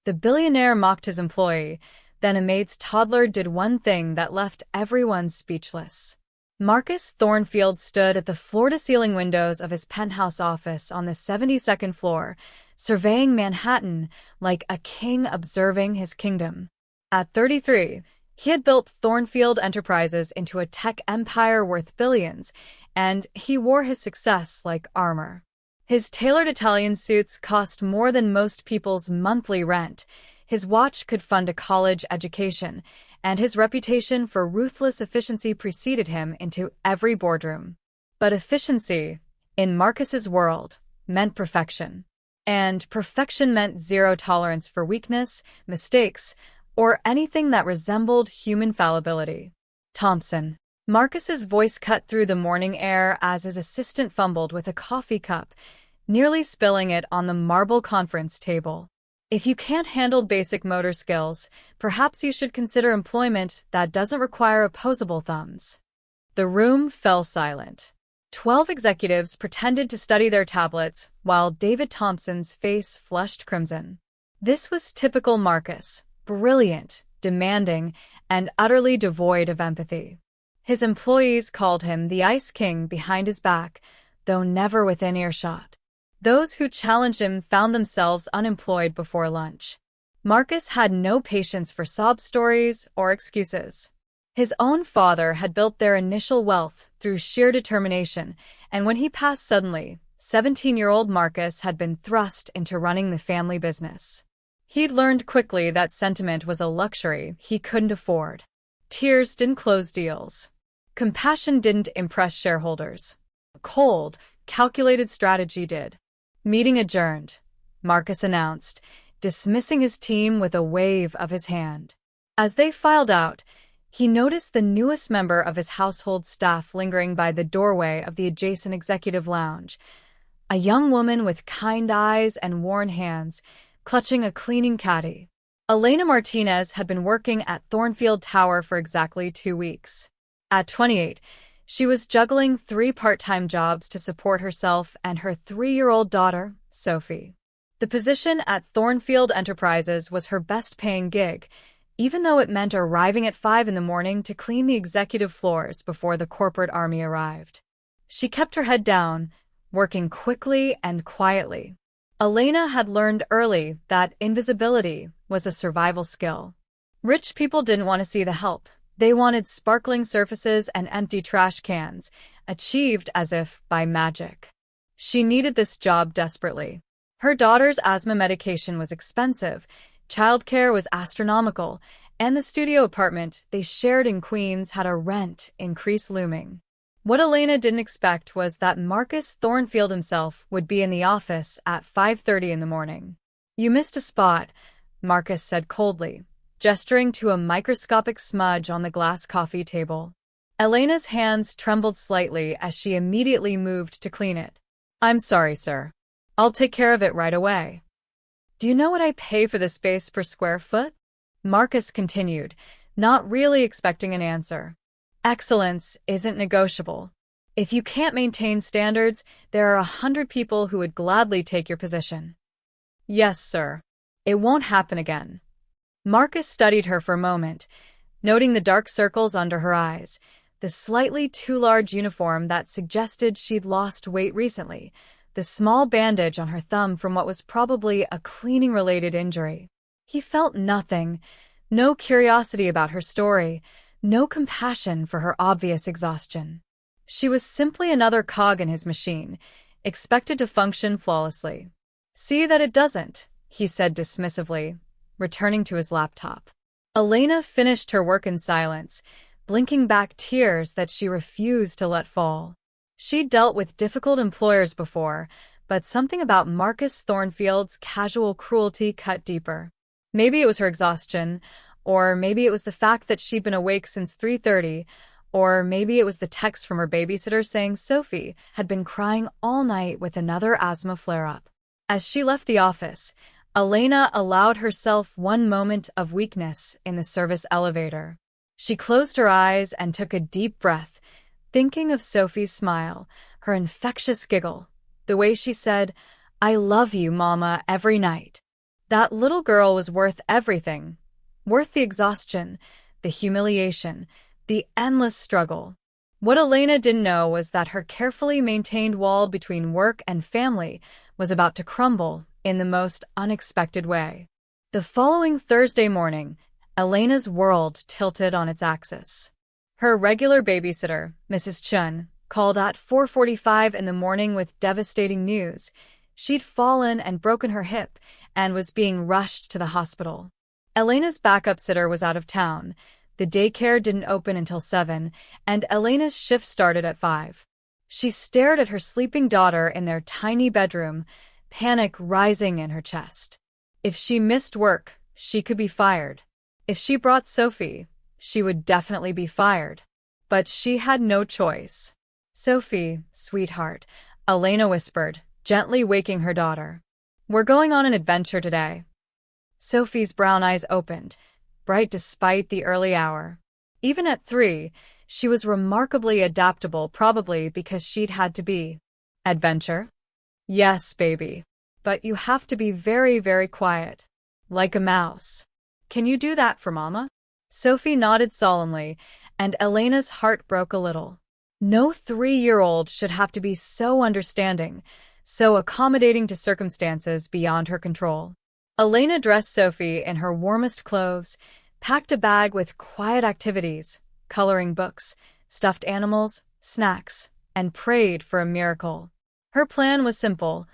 The billionaire mocked his employee. Then a maid's toddler did one thing that left everyone speechless. Marcus Thornfield stood at the floor-to-ceiling windows of his penthouse office on the 72nd floor, surveying Manhattan like a king observing his kingdom. At 33, he had built Thornfield Enterprises into a tech empire worth billions, and he wore his success like armor. His tailored Italian suits cost more than most people's monthly rent. His watch could fund a college education, and his reputation for ruthless efficiency preceded him into every boardroom. But efficiency, in Marcus's world, meant perfection. And perfection meant zero tolerance for weakness, mistakes, or anything that resembled human fallibility. Thompson. Marcus's voice cut through the morning air as his assistant fumbled with a coffee cup, nearly spilling it on the marble conference table. If you can't handle basic motor skills, perhaps you should consider employment that doesn't require opposable thumbs. The room fell silent. 12 executives pretended to study their tablets, while David Thompson's face flushed crimson. This was typical Marcus, brilliant, demanding, and utterly devoid of empathy. His employees called him the Ice King behind his back, though never within earshot. Those who challenged him found themselves unemployed before lunch. Marcus had no patience for sob stories or excuses. His own father had built their initial wealth through sheer determination, and when he passed suddenly, 17-year-old Marcus had been thrust into running the family business. He'd learned quickly that sentiment was a luxury he couldn't afford. Tears didn't close deals. Compassion didn't impress shareholders. Cold, calculated strategy did. Meeting adjourned, Marcus announced, dismissing his team with a wave of his hand. As they filed out, he noticed the newest member of his household staff lingering by the doorway of the adjacent executive lounge, a young woman with kind eyes and worn hands, clutching a cleaning caddy. Elena Martinez had been working at Thornfield Tower for exactly 2 weeks. At 28, she was juggling 3 part-time jobs to support herself and her 3-year-old daughter, Sophie. The position at Thornfield Enterprises was her best-paying gig, even though it meant arriving at 5 in the morning to clean the executive floors before the corporate army arrived. She kept her head down, working quickly and quietly. Elena had learned early that invisibility was a survival skill. Rich people didn't want to see the help. They wanted sparkling surfaces and empty trash cans, achieved as if by magic. She needed this job desperately. Her daughter's asthma medication was expensive, childcare was astronomical, and the studio apartment they shared in Queens had a rent increase looming. What Elena didn't expect was that Marcus Thornfield himself would be in the office at 5:30 in the morning. "You missed a spot," Marcus said coldly, gesturing to a microscopic smudge on the glass coffee table. Elena's hands trembled slightly as she immediately moved to clean it. "I'm sorry, sir. I'll take care of it right away." "Do you know what I pay for the space per square foot?" Marcus continued, not really expecting an answer. "Excellence isn't negotiable. If you can't maintain standards, there are 100 people who would gladly take your position." "Yes, sir. It won't happen again." Marcus studied her for a moment, noting the dark circles under her eyes, the slightly too large uniform that suggested she'd lost weight recently, the small bandage on her thumb from what was probably a cleaning-related injury. He felt nothing, no curiosity about her story, no compassion for her obvious exhaustion. She was simply another cog in his machine, expected to function flawlessly. "See that it doesn't," he said dismissively, returning to his laptop. Elena finished her work in silence, blinking back tears that she refused to let fall. She'd dealt with difficult employers before, but something about Marcus Thornfield's casual cruelty cut deeper. Maybe it was her exhaustion, or maybe it was the fact that she'd been awake since 3:30, or maybe it was the text from her babysitter saying Sophie had been crying all night with another asthma flare-up. As she left the office, Elena allowed herself one moment of weakness in the service elevator. She closed her eyes and took a deep breath, thinking of Sophie's smile, her infectious giggle, the way she said, "I love you, Mama," every night. That little girl was worth everything. Worth the exhaustion, the humiliation, the endless struggle. What Elena didn't know was that her carefully maintained wall between work and family was about to crumble in the most unexpected way. The following Thursday morning, Elena's world tilted on its axis. Her regular babysitter, Mrs. Chun, called at 4:45 in the morning with devastating news. She'd fallen and broken her hip and was being rushed to the hospital. Elena's backup sitter was out of town. The daycare didn't open until 7, and Elena's shift started at 5. She stared at her sleeping daughter in their tiny bedroom, panic rising in her chest. If she missed work, she could be fired. If she brought Sophie, she would definitely be fired. But she had no choice. "Sophie, sweetheart," Elena whispered, gently waking her daughter. "We're going on an adventure today." Sophie's brown eyes opened, bright despite the early hour. Even at 3, she was remarkably adaptable, probably because she'd had to be. "Adventure?" "Yes, baby. But you have to be very, very quiet. Like a mouse. Can you do that for Mama?" Sophie nodded solemnly, and Elena's heart broke a little. No 3-year-old should have to be so understanding, so accommodating to circumstances beyond her control. Elena dressed Sophie in her warmest clothes, packed a bag with quiet activities, coloring books, stuffed animals, snacks, and prayed for a miracle. Her plan was simple: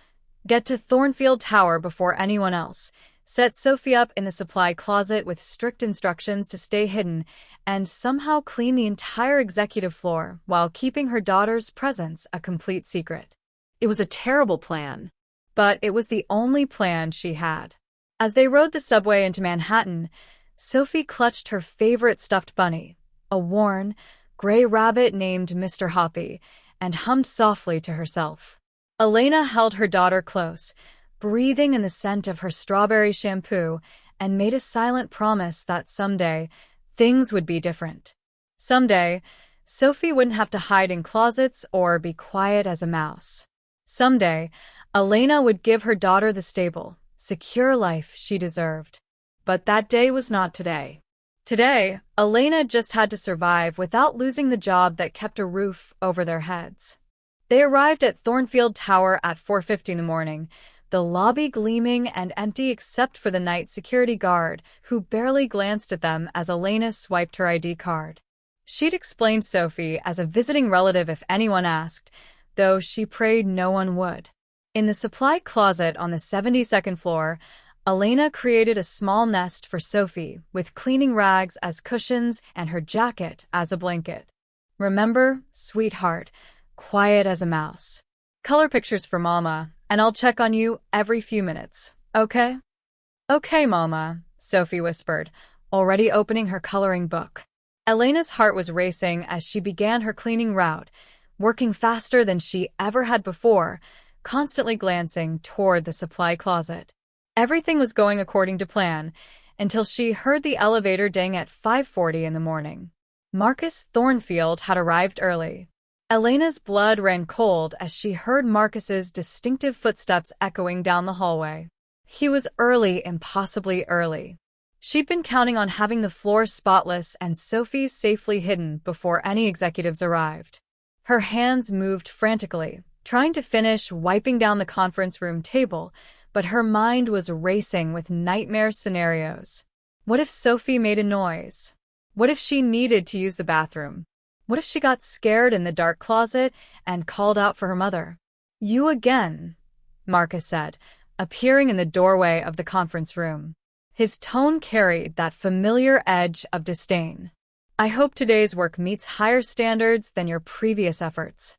get to Thornfield Tower before anyone else, set Sophie up in the supply closet with strict instructions to stay hidden, and somehow clean the entire executive floor while keeping her daughter's presence a complete secret. It was a terrible plan, but it was the only plan she had. As they rode the subway into Manhattan, Sophie clutched her favorite stuffed bunny, a worn, gray rabbit named Mr. Hoppy, and hummed softly to herself. Elena held her daughter close, breathing in the scent of her strawberry shampoo, and made a silent promise that someday things would be different. Someday, Sophie wouldn't have to hide in closets or be quiet as a mouse. Someday, Elena would give her daughter the stable, secure life she deserved. But that day was not today. Today, Elena just had to survive without losing the job that kept a roof over their heads. They arrived at Thornfield Tower at 4:50 in the morning, the lobby gleaming and empty except for the night security guard, who barely glanced at them as Elena swiped her ID card. She'd explained Sophie as a visiting relative if anyone asked, though she prayed no one would. In the supply closet on the 72nd floor, Elena created a small nest for Sophie, with cleaning rags as cushions and her jacket as a blanket. "Remember, sweetheart, quiet as a mouse. Color pictures for Mama, and I'll check on you every few minutes, okay?" "Okay, Mama," Sophie whispered, already opening her coloring book. Elena's heart was racing as she began her cleaning route, working faster than she ever had before, constantly glancing toward the supply closet. Everything was going according to plan, until she heard the elevator ding at 5:40 in the morning. Marcus Thornfield had arrived early. Elena's blood ran cold as she heard Marcus's distinctive footsteps echoing down the hallway. He was early, impossibly early. She'd been counting on having the floor spotless and Sophie safely hidden before any executives arrived. Her hands moved frantically, trying to finish wiping down the conference room table, but her mind was racing with nightmare scenarios. What if Sophie made a noise? What if she needed to use the bathroom? What if she got scared in the dark closet and called out for her mother? "You again," Marcus said, appearing in the doorway of the conference room. His tone carried that familiar edge of disdain. "I hope today's work meets higher standards than your previous efforts."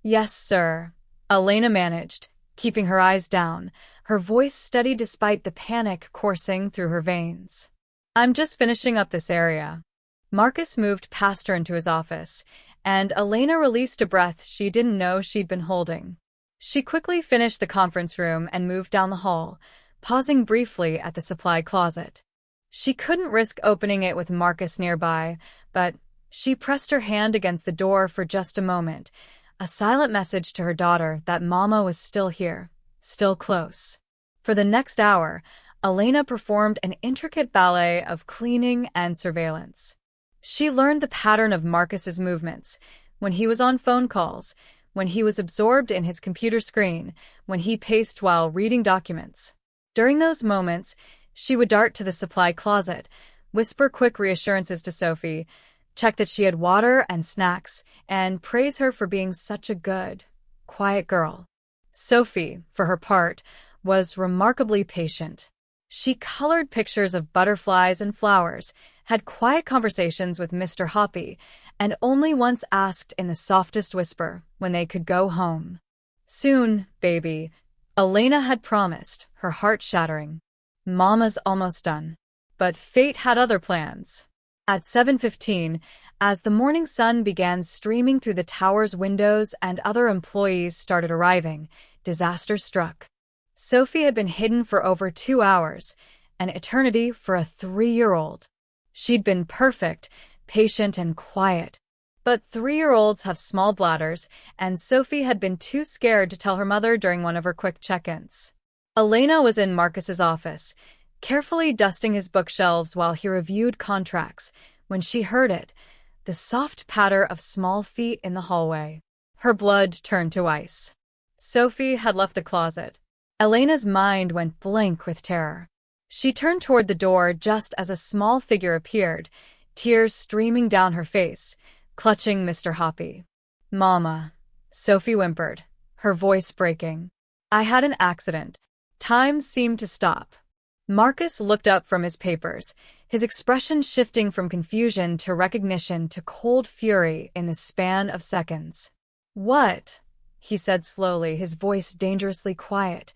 "Yes, sir," Elena managed, keeping her eyes down, her voice steady despite the panic coursing through her veins. "I'm just finishing up this area." Marcus moved past her into his office, and Elena released a breath she didn't know she'd been holding. She quickly finished the conference room and moved down the hall, pausing briefly at the supply closet. She couldn't risk opening it with Marcus nearby, but she pressed her hand against the door for just a moment, a silent message to her daughter that Mama was still here, still close. For the next hour, Elena performed an intricate ballet of cleaning and surveillance. She learned the pattern of Marcus's movements, when he was on phone calls, when he was absorbed in his computer screen, when he paced while reading documents. During those moments, she would dart to the supply closet, whisper quick reassurances to Sophie, check that she had water and snacks, and praise her for being such a good, quiet girl. Sophie, for her part, was remarkably patient. She colored pictures of butterflies and flowers, had quiet conversations with Mr. Hoppy, and only once asked in the softest whisper when they could go home. Soon, baby, Elena had promised, her heart shattering. Mama's almost done. But fate had other plans. At 7:15, as the morning sun began streaming through the tower's windows and other employees started arriving, disaster struck. Sophie had been hidden for over 2 hours, an eternity for a 3-year-old. She'd been perfect, patient, and quiet. But 3-year-olds have small bladders, and Sophie had been too scared to tell her mother during one of her quick check-ins. Elena was in Marcus's office, carefully dusting his bookshelves while he reviewed contracts, when she heard it, the soft patter of small feet in the hallway. Her blood turned to ice. Sophie had left the closet. Elena's mind went blank with terror. She turned toward the door just as a small figure appeared, tears streaming down her face, clutching Mr. Hoppy. "Mama," Sophie whimpered, her voice breaking. "I had an accident." Time seemed to stop. Marcus looked up from his papers, his expression shifting from confusion to recognition to cold fury in the span of seconds. "What?" he said slowly, his voice dangerously quiet.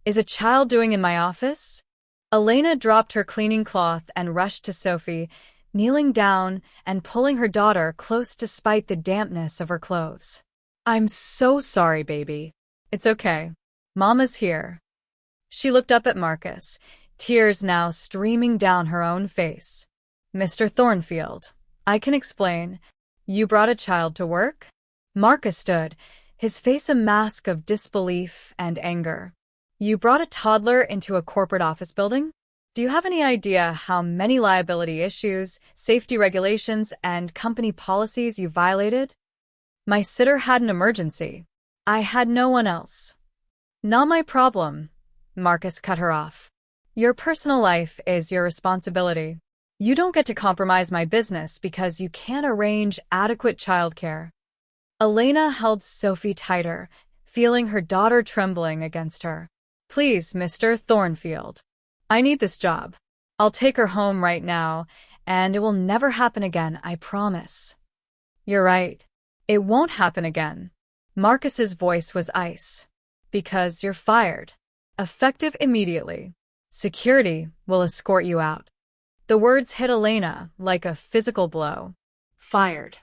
"Is a child doing in my office?" Elena dropped her cleaning cloth and rushed to Sophie, kneeling down and pulling her daughter close despite the dampness of her clothes. "I'm so sorry, baby." "It's okay. Mama's here." She looked up at Marcus, tears now streaming down her own face. "Mr. Thornfield, I can explain. You brought a child to work?" Marcus stood, his face a mask of disbelief and anger. "You brought a toddler into a corporate office building? Do you have any idea how many liability issues, safety regulations, and company policies you violated?" "My sitter had an emergency. I had no one else." "Not my problem," Marcus cut her off. "Your personal life is your responsibility. You don't get to compromise my business because you can't arrange adequate childcare." Elena held Sophie tighter, feeling her daughter trembling against her. "Please, Mr. Thornfield. I need this job. I'll take her home right now, and it will never happen again, I promise." "You're right. It won't happen again." Marcus's voice was ice. "Because you're fired. Effective immediately. Security will escort you out." The words hit Elena like a physical blow. Fired.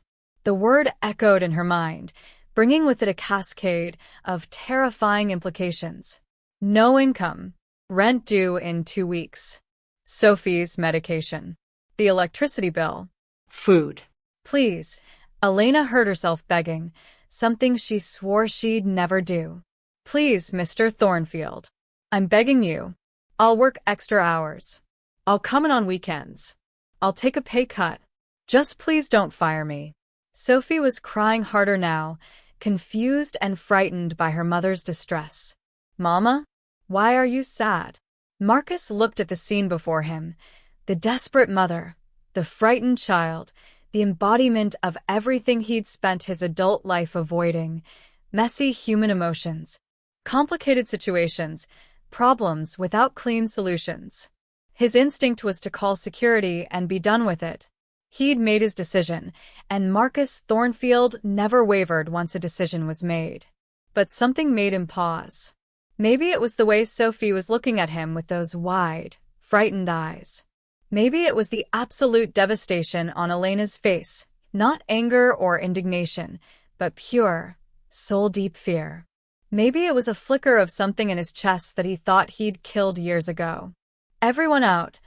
The word echoed in her mind, bringing with it a cascade of terrifying implications. No income. Rent due in 2 weeks. Sophie's medication. The electricity bill. Food. "Please," Elena heard herself begging, something she swore she'd never do. "Please, Mr. Thornfield. I'm begging you. I'll work extra hours. I'll come in on weekends. I'll take a pay cut. Just please don't fire me." Sophie was crying harder now, confused and frightened by her mother's distress. "Mama? Why are you sad?" Marcus looked at the scene before him. The desperate mother, the frightened child, the embodiment of everything he'd spent his adult life avoiding. Messy human emotions. Complicated situations. Problems without clean solutions. His instinct was to call security and be done with it. He'd made his decision, and Marcus Thornfield never wavered once a decision was made. But something made him pause. Maybe it was the way Sophie was looking at him with those wide, frightened eyes. Maybe it was the absolute devastation on Elena's face, not anger or indignation, but pure, soul-deep fear. Maybe it was a flicker of something in his chest that he thought he'd killed years ago. "Everyone out,"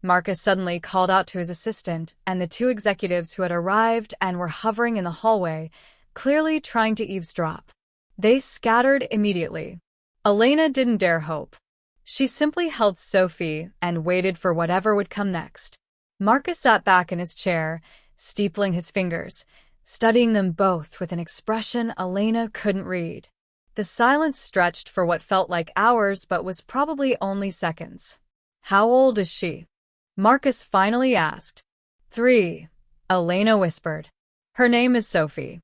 Marcus suddenly called out to his assistant and the 2 executives who had arrived and were hovering in the hallway, clearly trying to eavesdrop. They scattered immediately. Elena didn't dare hope. She simply held Sophie and waited for whatever would come next. Marcus sat back in his chair, steepling his fingers, studying them both with an expression Elena couldn't read. The silence stretched for what felt like hours but was probably only seconds. "How old is she?" Marcus finally asked. 3, Elena whispered. "Her name is Sophie."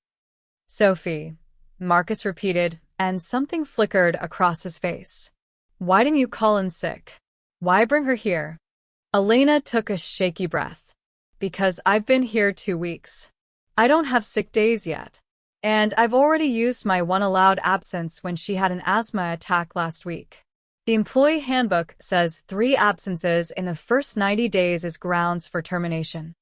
"Sophie," Marcus repeated, and something flickered across his face. "Why didn't you call in sick? Why bring her here?" Elena took a shaky breath. "Because I've been here 2 weeks. I don't have sick days yet. And I've already used my one allowed absence when she had an asthma attack last week. The employee handbook says 3 absences in the first 90 days is grounds for termination."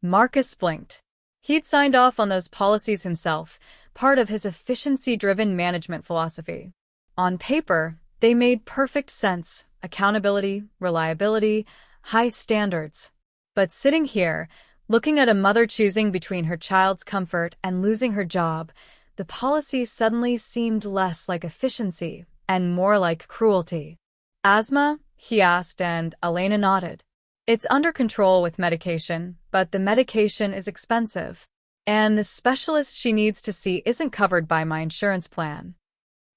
Marcus blinked. He'd signed off on those policies himself, part of his efficiency-driven management philosophy. On paper, they made perfect sense: accountability, reliability, high standards. But sitting here, looking at a mother choosing between her child's comfort and losing her job, the policy suddenly seemed less like efficiency and more like cruelty. "Asthma?" he asked, and Elena nodded. "It's under control with medication, but the medication is expensive. And the specialist she needs to see isn't covered by my insurance plan."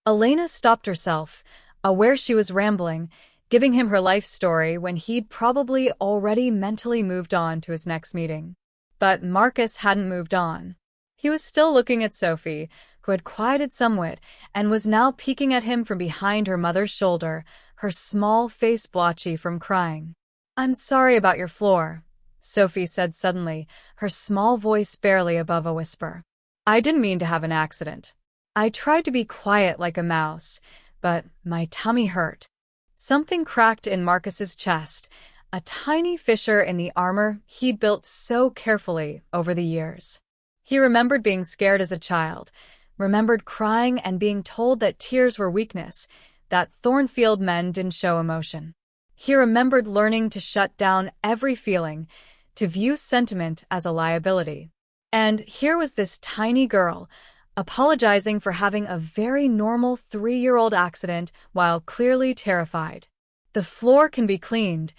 Elena stopped herself, aware she was rambling, giving him her life story when he'd probably already mentally moved on to his next meeting. But Marcus hadn't moved on. He was still looking at Sophie, who had quieted somewhat, and was now peeking at him from behind her mother's shoulder, her small face blotchy from crying. "I'm sorry about your floor," Sophie said suddenly, her small voice barely above a whisper. "I didn't mean to have an accident. I tried to be quiet like a mouse, but my tummy hurt." Something cracked in Marcus's chest, a tiny fissure in the armor he'd built so carefully over the years. He remembered being scared as a child, remembered crying and being told that tears were weakness, that Thornfield men didn't show emotion. He remembered learning to shut down every feeling, to view sentiment as a liability. And here was this tiny girl, apologizing for having a very normal 3-year-old accident while clearly terrified. "The floor can be cleaned,"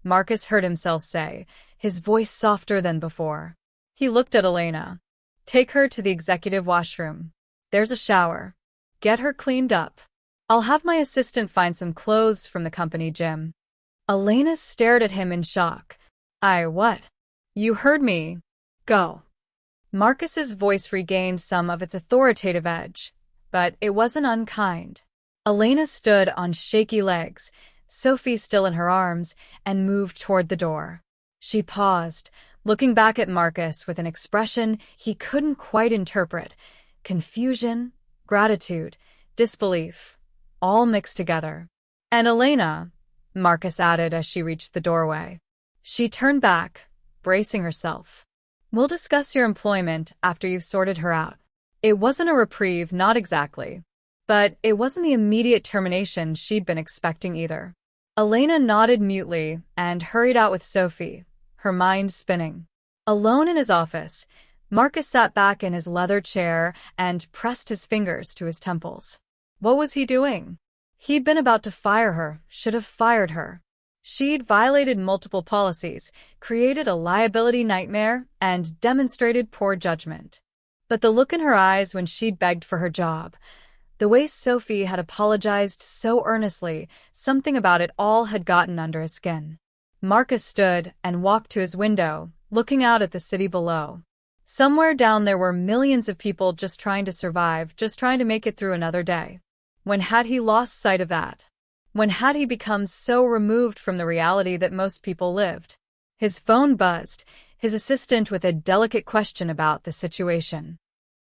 Marcus heard himself say, his voice softer than before. He looked at Elena. "Take her to the executive washroom. There's a shower. Get her cleaned up. I'll have my assistant find some clothes from the company gym." Elena stared at him in shock. What? You heard me. Go." Marcus's voice regained some of its authoritative edge, but it wasn't unkind. Elena stood on shaky legs, Sophie still in her arms, and moved toward the door. She paused, looking back at Marcus with an expression he couldn't quite interpret: confusion, gratitude, disbelief, all mixed together. "And Elena," Marcus added as she reached the doorway. She turned back, bracing herself. "We'll discuss your employment after you've sorted her out." It wasn't a reprieve, not exactly. But it wasn't the immediate termination she'd been expecting either. Elena nodded mutely and hurried out with Sophie, her mind spinning. Alone in his office, Marcus sat back in his leather chair and pressed his fingers to his temples. What was he doing? He'd been about to fire her, should have fired her. She'd violated multiple policies, created a liability nightmare, and demonstrated poor judgment. But the look in her eyes when she'd begged for her job, the way Sophie had apologized so earnestly, something about it all had gotten under his skin. Marcus stood and walked to his window, looking out at the city below. Somewhere down there were millions of people just trying to survive, just trying to make it through another day. When had he lost sight of that? When had he become so removed from the reality that most people lived? His phone buzzed, his assistant with a delicate question about the situation.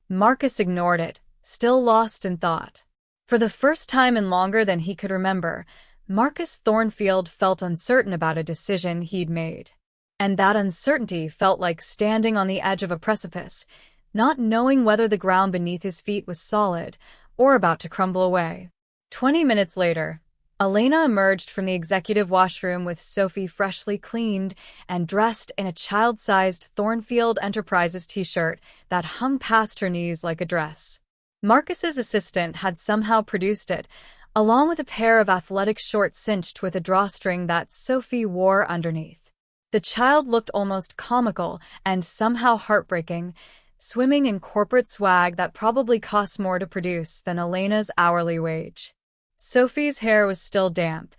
Marcus ignored it, still lost in thought. For the first time in longer than he could remember, Marcus Thornfield felt uncertain about a decision he'd made. And that uncertainty felt like standing on the edge of a precipice, not knowing whether the ground beneath his feet was solid or about to crumble away. 20 minutes later, Elena emerged from the executive washroom with Sophie freshly cleaned and dressed in a child-sized Thornfield Enterprises t-shirt that hung past her knees like a dress. Marcus's assistant had somehow produced it, along with a pair of athletic shorts cinched with a drawstring that Sophie wore underneath. The child looked almost comical and somehow heartbreaking, swimming in corporate swag that probably cost more to produce than Elena's hourly wage. Sophie's hair was still damp,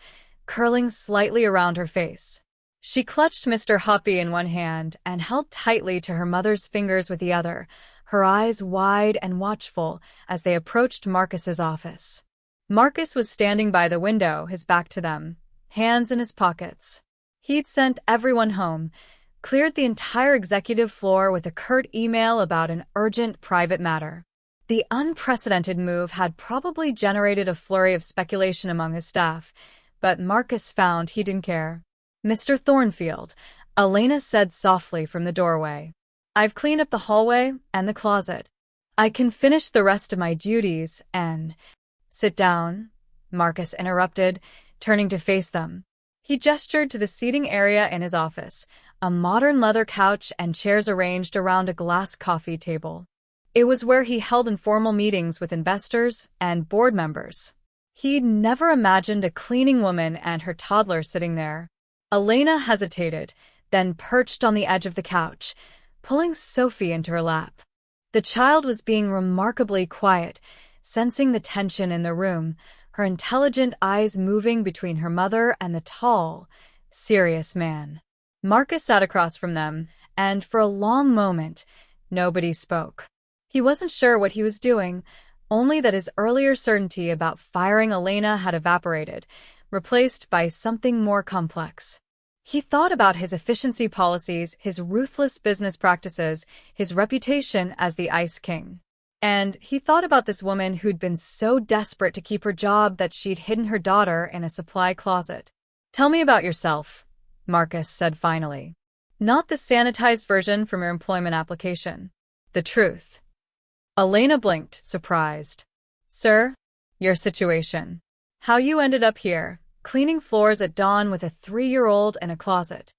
curling slightly around her face. She clutched Mr. Hoppy in one hand and held tightly to her mother's fingers with the other, her eyes wide and watchful as they approached Marcus's office. Marcus was standing by the window, his back to them, hands in his pockets. He'd sent everyone home, cleared the entire executive floor with a curt email about an urgent private matter. The unprecedented move had probably generated a flurry of speculation among his staff, but Marcus found he didn't care. "Mr. Thornfield," Elena said softly from the doorway. "I've cleaned up the hallway and the closet. I can finish the rest of my duties and—" "Sit down," Marcus interrupted, turning to face them. He gestured to the seating area in his office, a modern leather couch and chairs arranged around a glass coffee table. It was where he held informal meetings with investors and board members. He'd never imagined a cleaning woman and her toddler sitting there. Elena hesitated, then perched on the edge of the couch, pulling Sophie into her lap. The child was being remarkably quiet, sensing the tension in the room, her intelligent eyes moving between her mother and the tall, serious man. Marcus sat across from them, and for a long moment, nobody spoke. He wasn't sure what he was doing, only that his earlier certainty about firing Elena had evaporated, replaced by something more complex. He thought about his efficiency policies, his ruthless business practices, his reputation as the Ice King. And he thought about this woman who'd been so desperate to keep her job that she'd hidden her daughter in a supply closet. "Tell me about yourself," Marcus said finally. "Not the sanitized version from your employment application. The truth." Elena blinked, surprised. "Sir, your situation. How you ended up here, cleaning floors at dawn with a 3-year-old in a closet."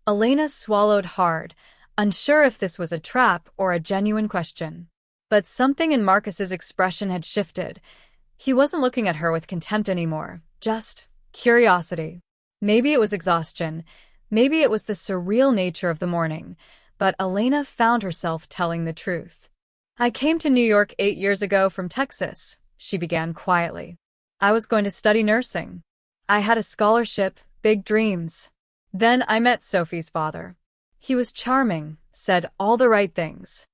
Elena swallowed hard, unsure if this was a trap or a genuine question. But something in Marcus's expression had shifted. He wasn't looking at her with contempt anymore, just curiosity. Maybe it was exhaustion, maybe it was the surreal nature of the morning, but Elena found herself telling the truth. "I came to New York 8 years ago from Texas," she began quietly. "I was going to study nursing. I had a scholarship, big dreams. Then I met Sophie's father. He was charming, said all the right things."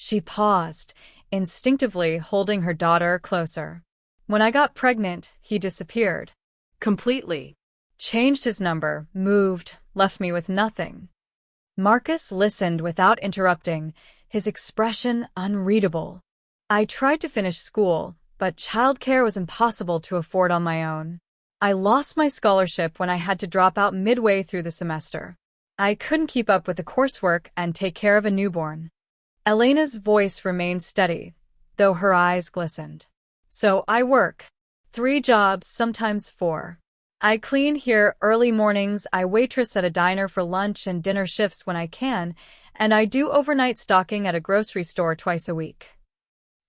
She paused, instinctively holding her daughter closer. "When I got pregnant, he disappeared. Completely. Changed his number, moved, left me with nothing." Marcus listened without interrupting, his expression unreadable. "I tried to finish school, but childcare was impossible to afford on my own. I lost my scholarship when I had to drop out midway through the semester. I couldn't keep up with the coursework and take care of a newborn." Elena's voice remained steady, though her eyes glistened. "So I work. 3 jobs, sometimes 4. I clean here early mornings, I waitress at a diner for lunch and dinner shifts when I can, and I do overnight stocking at a grocery store twice a week."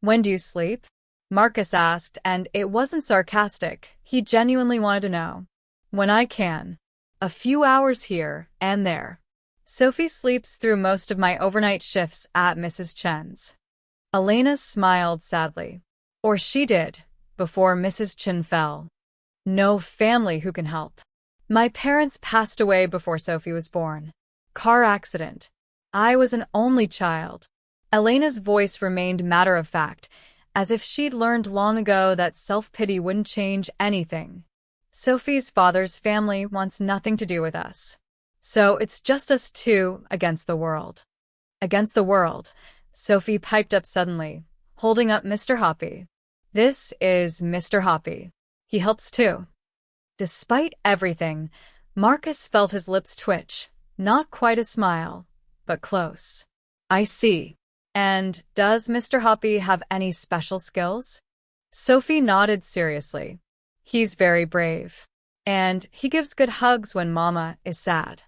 "When do you sleep?" Marcus asked, and it wasn't sarcastic. He genuinely wanted to know. "When I can. A few hours here and there. Sophie sleeps through most of my overnight shifts at Mrs. Chen's." Elena smiled sadly. "Or she did, before Mrs. Chen fell. No family who can help. My parents passed away before Sophie was born. Car accident. I was an only child." Elena's voice remained matter-of-fact, as if she'd learned long ago that self-pity wouldn't change anything. "Sophie's father's family wants nothing to do with us. So it's just us two against the world." "Against the world," Sophie piped up suddenly, holding up Mr. Hoppy. "This is Mr. Hoppy. He helps too." Despite everything, Marcus felt his lips twitch, not quite a smile, but close. "I see. And does Mr. Hoppy have any special skills?" Sophie nodded seriously. "He's very brave. And he gives good hugs when Mama is sad."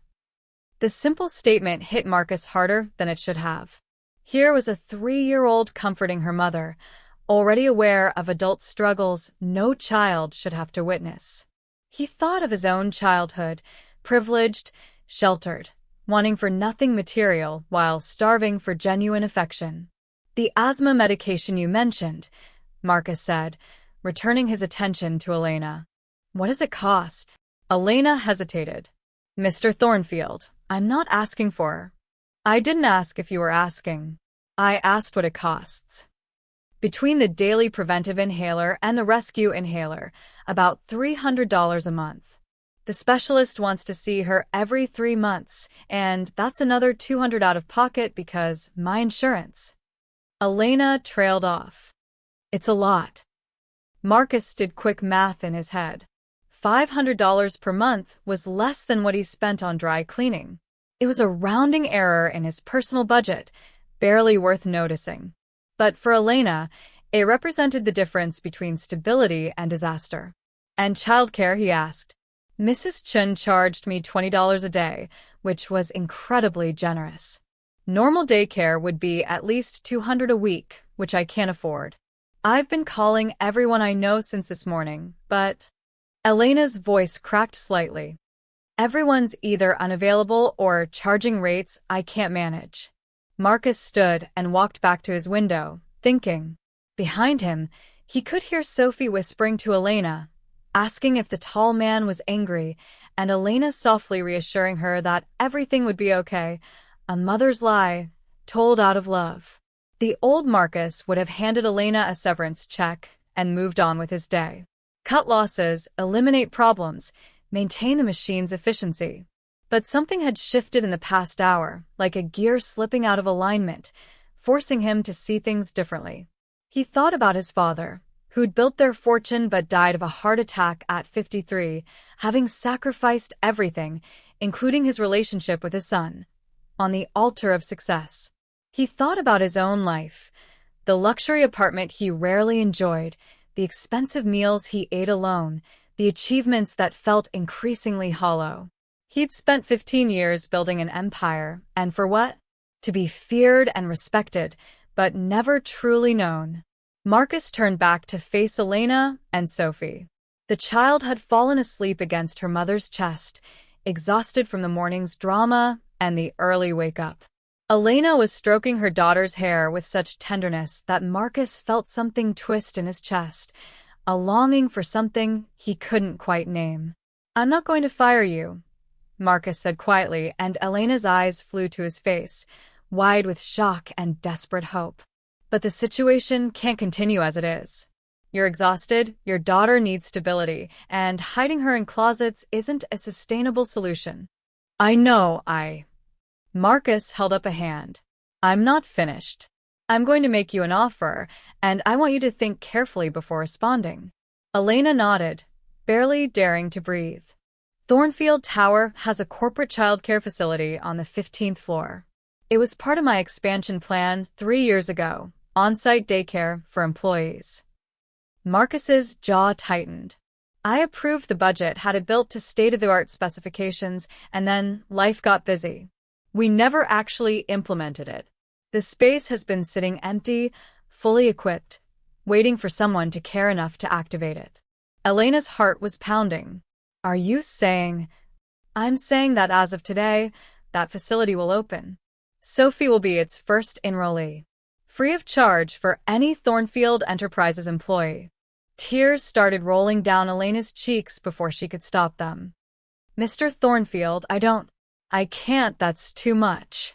The simple statement hit Marcus harder than it should have. Here was a 3-year-old comforting her mother, already aware of adult struggles no child should have to witness. He thought of his own childhood, privileged, sheltered, wanting for nothing material while starving for genuine affection. "The asthma medication you mentioned," Marcus said, returning his attention to Elena. "What does it cost?" Elena hesitated. "Mr. Thornfield, I'm not asking for." "I didn't ask if you were asking. I asked what it costs." Between the daily preventive inhaler and the rescue inhaler, about $300 a month. The specialist wants to see her every 3 months, and that's another $200 out of pocket because my insurance. Elena trailed off. "It's a lot." Marcus did quick math in his head. $500 per month was less than what he spent on dry cleaning. It was a rounding error in his personal budget, barely worth noticing. But for Elena, it represented the difference between stability and disaster. "And childcare?" he asked. "Mrs. Chun charged me $20 a day, which was incredibly generous. Normal daycare would be at least $200 a week, which I can't afford. I've been calling everyone I know since this morning, but..." Elena's voice cracked slightly. "Everyone's either unavailable or charging rates I can't manage." Marcus stood and walked back to his window, thinking. Behind him, he could hear Sophie whispering to Elena, asking if the tall man was angry, and Elena softly reassuring her that everything would be okay, a mother's lie, told out of love. The old Marcus would have handed Elena a severance check and moved on with his day. Cut losses, eliminate problems, maintain the machine's efficiency. But something had shifted in the past hour, like a gear slipping out of alignment, forcing him to see things differently. He thought about his father, who'd built their fortune but died of a heart attack at 53, having sacrificed everything, including his relationship with his son, on the altar of success. He thought about his own life, the luxury apartment he rarely enjoyed, the expensive meals he ate alone, the achievements that felt increasingly hollow. He'd spent 15 years building an empire, and for what? To be feared and respected, but never truly known. Marcus turned back to face Elena and Sophie. The child had fallen asleep against her mother's chest, exhausted from the morning's drama and the early wake-up. Elena was stroking her daughter's hair with such tenderness that Marcus felt something twist in his chest, a longing for something he couldn't quite name. "I'm not going to fire you," Marcus said quietly, and Elena's eyes flew to his face, wide with shock and desperate hope. "But the situation can't continue as it is. You're exhausted, your daughter needs stability, and hiding her in closets isn't a sustainable solution." "I know, Marcus held up a hand. "I'm not finished. I'm going to make you an offer, and I want you to think carefully before responding." Elena nodded, barely daring to breathe. "Thornfield Tower has a corporate childcare facility on the 15th floor. It was part of my expansion plan 3 years ago, on-site daycare for employees." Marcus's jaw tightened. "I approved the budget, had it built to state-of-the-art specifications, and then life got busy. We never actually implemented it. The space has been sitting empty, fully equipped, waiting for someone to care enough to activate it." Elena's heart was pounding. "Are you saying..." "I'm saying that as of today, that facility will open. Sophie will be its first enrollee. Free of charge for any Thornfield Enterprises employee." Tears started rolling down Elena's cheeks before she could stop them. "Mr. Thornfield, I can't, that's too much."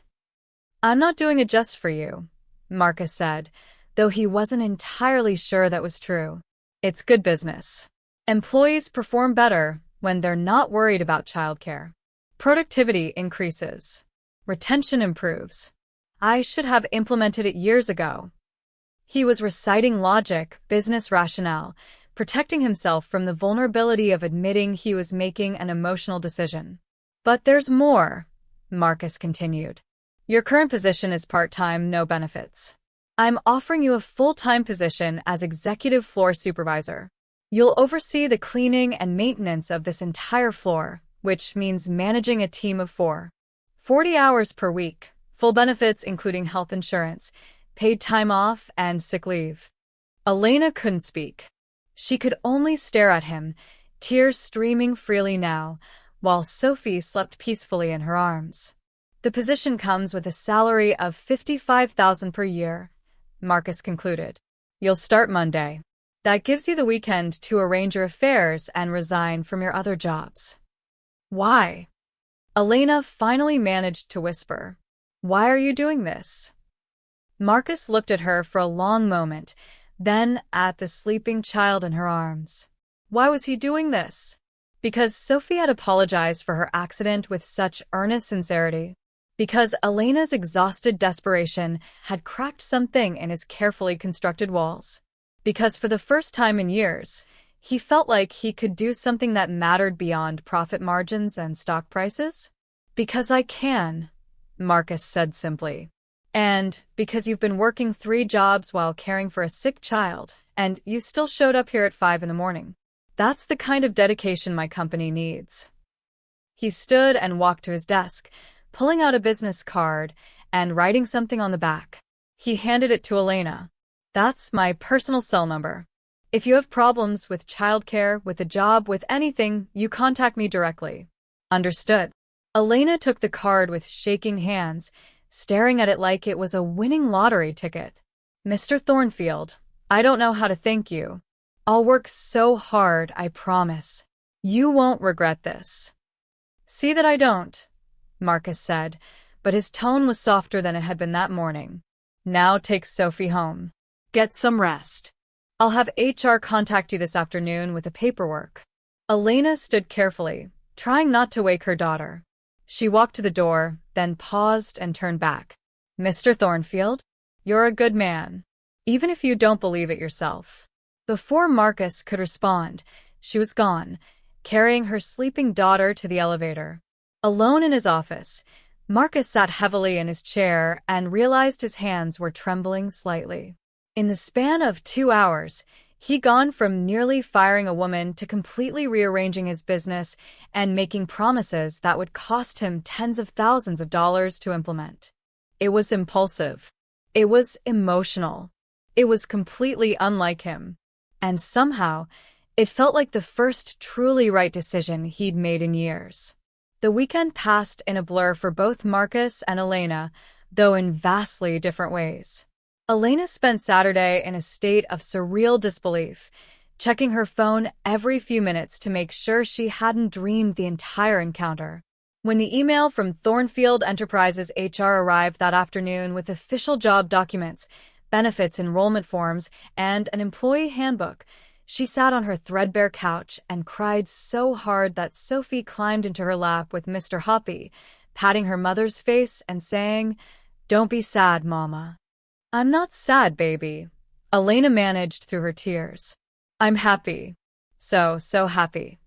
"I'm not doing it just for you," Marcus said, though he wasn't entirely sure that was true. "It's good business. Employees perform better when they're not worried about childcare. Productivity increases. Retention improves. I should have implemented it years ago." He was reciting logic, business rationale, protecting himself from the vulnerability of admitting he was making an emotional decision. "But there's more," Marcus continued. "Your current position is part-time, no benefits. I'm offering you a full-time position as executive floor supervisor. You'll oversee the cleaning and maintenance of this entire floor, which means managing a team of 4. 40 hours per week, full benefits including health insurance, paid time off, and sick leave." Elena couldn't speak. She could only stare at him, tears streaming freely now, while Sophie slept peacefully in her arms. The position comes with a salary of $55,000 per year, Marcus concluded. You'll start Monday. That gives you the weekend to arrange your affairs and resign from your other jobs. Why? Elena finally managed to whisper. Why are you doing this? Marcus looked at her for a long moment, then at the sleeping child in her arms. Why was he doing this? Because Sophie had apologized for her accident with such earnest sincerity. Because Elena's exhausted desperation had cracked something in his carefully constructed walls. Because for the first time in years, he felt like he could do something that mattered beyond profit margins and stock prices. Because I can, Marcus said simply. And because you've been working 3 jobs while caring for a sick child, and you still showed up here at 5 in the morning. That's the kind of dedication my company needs. He stood and walked to his desk, pulling out a business card and writing something on the back. He handed it to Elena. That's my personal cell number. If you have problems with childcare, with a job, with anything, you contact me directly. Understood. Elena took the card with shaking hands, staring at it like it was a winning lottery ticket. Mr. Thornfield, I don't know how to thank you. I'll work so hard, I promise. You won't regret this. See that I don't, Marcus said, but his tone was softer than it had been that morning. Now take Sophie home. Get some rest. I'll have HR contact you this afternoon with the paperwork. Elena stood carefully, trying not to wake her daughter. She walked to the door, then paused and turned back. Mr. Thornfield, you're a good man, even if you don't believe it yourself. Before Marcus could respond, she was gone, carrying her sleeping daughter to the elevator. Alone in his office, Marcus sat heavily in his chair and realized his hands were trembling slightly. In the span of 2 hours, he'd gone from nearly firing a woman to completely rearranging his business and making promises that would cost him tens of thousands of dollars to implement. It was impulsive. It was emotional. It was completely unlike him. And somehow, it felt like the first truly right decision he'd made in years. The weekend passed in a blur for both Marcus and Elena, though in vastly different ways. Elena spent Saturday in a state of surreal disbelief, checking her phone every few minutes to make sure she hadn't dreamed the entire encounter. When the email from Thornfield Enterprises HR arrived that afternoon with official job documents, benefits enrollment forms, and an employee handbook, she sat on her threadbare couch and cried so hard that Sophie climbed into her lap with Mr. Hoppy, patting her mother's face and saying, "Don't be sad, Mama." "I'm not sad, baby," Elena managed through her tears. "I'm happy. So happy."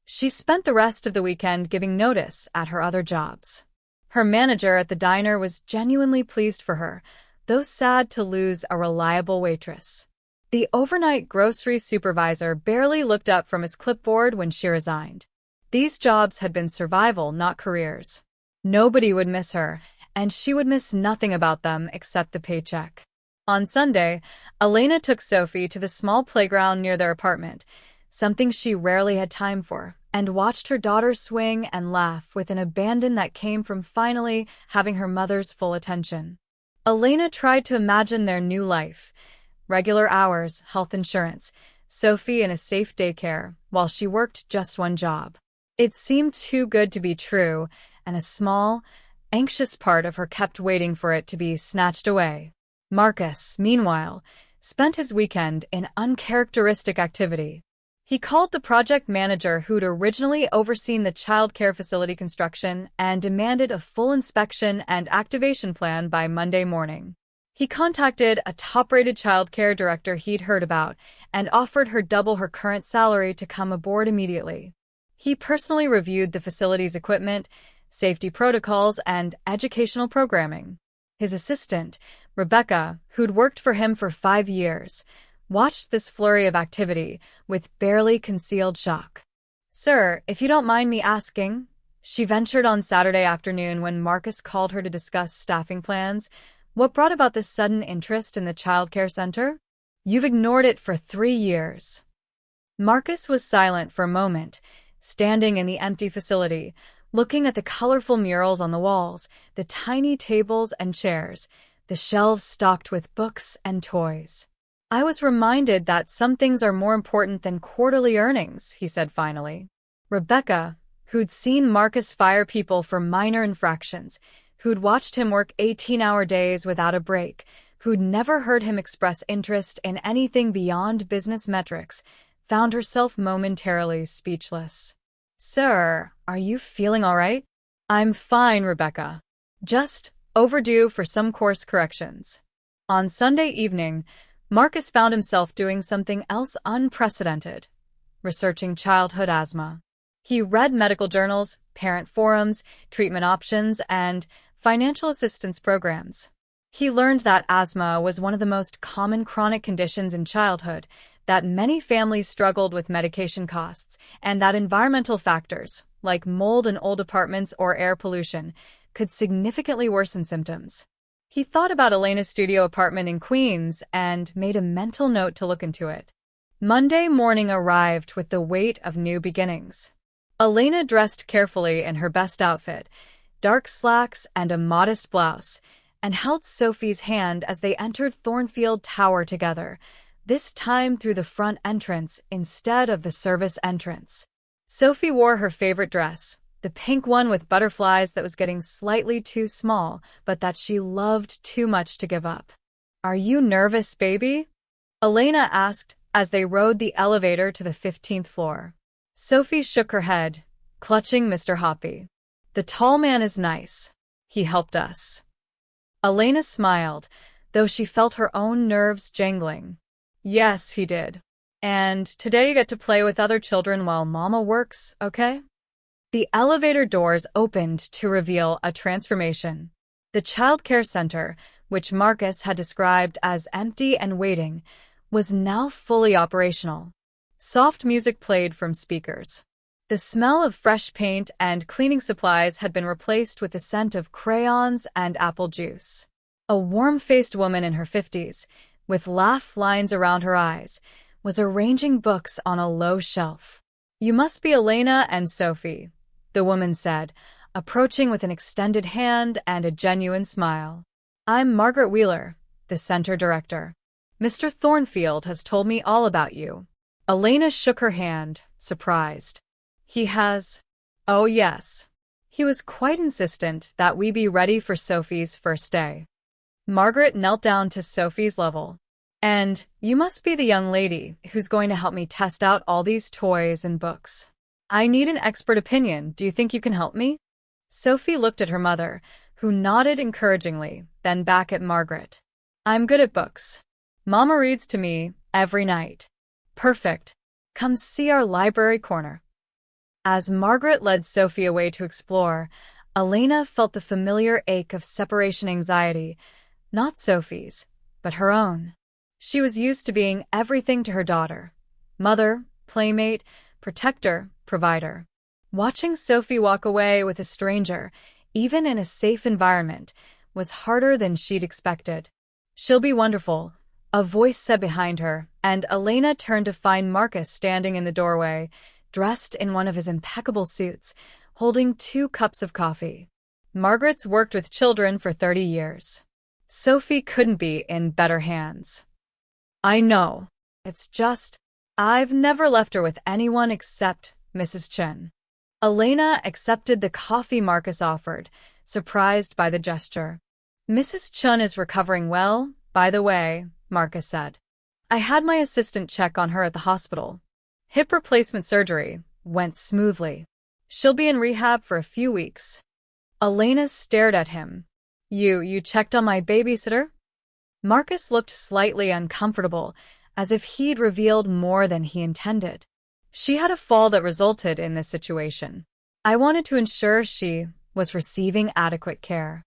She spent the rest of the weekend giving notice at her other jobs. Her manager at the diner was genuinely pleased for her, though sad to lose a reliable waitress. The overnight grocery supervisor barely looked up from his clipboard when she resigned. These jobs had been survival, not careers. Nobody would miss her, and she would miss nothing about them except the paycheck. On Sunday, Elena took Sophie to the small playground near their apartment, something she rarely had time for, and watched her daughter swing and laugh with an abandon that came from finally having her mother's full attention. Elena tried to imagine their new life. Regular hours, health insurance, Sophie in a safe daycare, while she worked just one job. It seemed too good to be true, and a small, anxious part of her kept waiting for it to be snatched away. Marcus, meanwhile, spent his weekend in uncharacteristic activity. He called the project manager who'd originally overseen the child care facility construction and demanded a full inspection and activation plan by Monday morning. He contacted a top-rated child care director he'd heard about and offered her double her current salary to come aboard immediately. He personally reviewed the facility's equipment, safety protocols, and educational programming. His assistant, Rebecca, who'd worked for him for 5 years, watched this flurry of activity with barely concealed shock. "Sir, if you don't mind me asking," she ventured on Saturday afternoon when Marcus called her to discuss staffing plans, "what brought about this sudden interest in the child care center?" You've ignored it for 3 years. Marcus was silent for a moment, standing in the empty facility, looking at the colorful murals on the walls, the tiny tables and chairs, the shelves stocked with books and toys. I was reminded that some things are more important than quarterly earnings, he said finally. Rebecca, who'd seen Marcus fire people for minor infractions, who'd watched him work 18-hour days without a break, who'd never heard him express interest in anything beyond business metrics, found herself momentarily speechless. Sir, are you feeling all right? I'm fine, Rebecca. Just overdue for some course corrections. On Sunday evening, Marcus found himself doing something else unprecedented, researching childhood asthma. He read medical journals, parent forums, treatment options, and financial assistance programs. He learned that asthma was one of the most common chronic conditions in childhood, that many families struggled with medication costs, and that environmental factors, like mold in old apartments or air pollution, could significantly worsen symptoms. He thought about Elena's studio apartment in Queens and made a mental note to look into it. Monday morning arrived with the weight of new beginnings. Elena dressed carefully in her best outfit, dark slacks and a modest blouse, and held Sophie's hand as they entered Thornfield Tower together, this time through the front entrance instead of the service entrance. Sophie wore her favorite dress, the pink one with butterflies that was getting slightly too small, but that she loved too much to give up. Are you nervous, baby? Elena asked as they rode the elevator to the 15th floor. Sophie shook her head, clutching Mr. Hoppy. The tall man is nice. He helped us. Elena smiled, though she felt her own nerves jangling. Yes, he did. And today you get to play with other children while Mama works, okay? The elevator doors opened to reveal a transformation. The child care center, which Marcus had described as empty and waiting, was now fully operational. Soft music played from speakers. The smell of fresh paint and cleaning supplies had been replaced with the scent of crayons and apple juice. A warm-faced woman in her 50s, with laugh lines around her eyes, was arranging books on a low shelf. You must be Elena and Sophie, the woman said, approaching with an extended hand and a genuine smile. I'm Margaret Wheeler, the center director. Mr. Thornfield has told me all about you. Elena shook her hand, surprised. He has? Oh, yes. He was quite insistent that we be ready for Sophie's first day. Margaret knelt down to Sophie's level. And you must be the young lady who's going to help me test out all these toys and books. I need an expert opinion. Do you think you can help me? Sophie looked at her mother, who nodded encouragingly, then back at Margaret. I'm good at books. Mama reads to me every night. Perfect. Come see our library corner. As Margaret led Sophie away to explore, Elena felt the familiar ache of separation anxiety, not Sophie's, but her own. She was used to being everything to her daughter: mother, playmate, protector, provider. Watching Sophie walk away with a stranger, even in a safe environment, was harder than she'd expected. She'll be wonderful, a voice said behind her, and Elena turned to find Marcus standing in the doorway, dressed in one of his impeccable suits, holding 2 cups of coffee. Margaret's worked with children for 30 years. Sophie couldn't be in better hands. I know. It's just, I've never left her with anyone except Mrs. Chen. Elena accepted the coffee Marcus offered, surprised by the gesture. Mrs. Chen is recovering well, by the way, Marcus said. I had my assistant check on her at the hospital. Hip replacement surgery went smoothly. She'll be in rehab for a few weeks. Elena stared at him. You checked on my babysitter? Marcus looked slightly uncomfortable, as if he'd revealed more than he intended. She had a fall that resulted in this situation. I wanted to ensure she was receiving adequate care.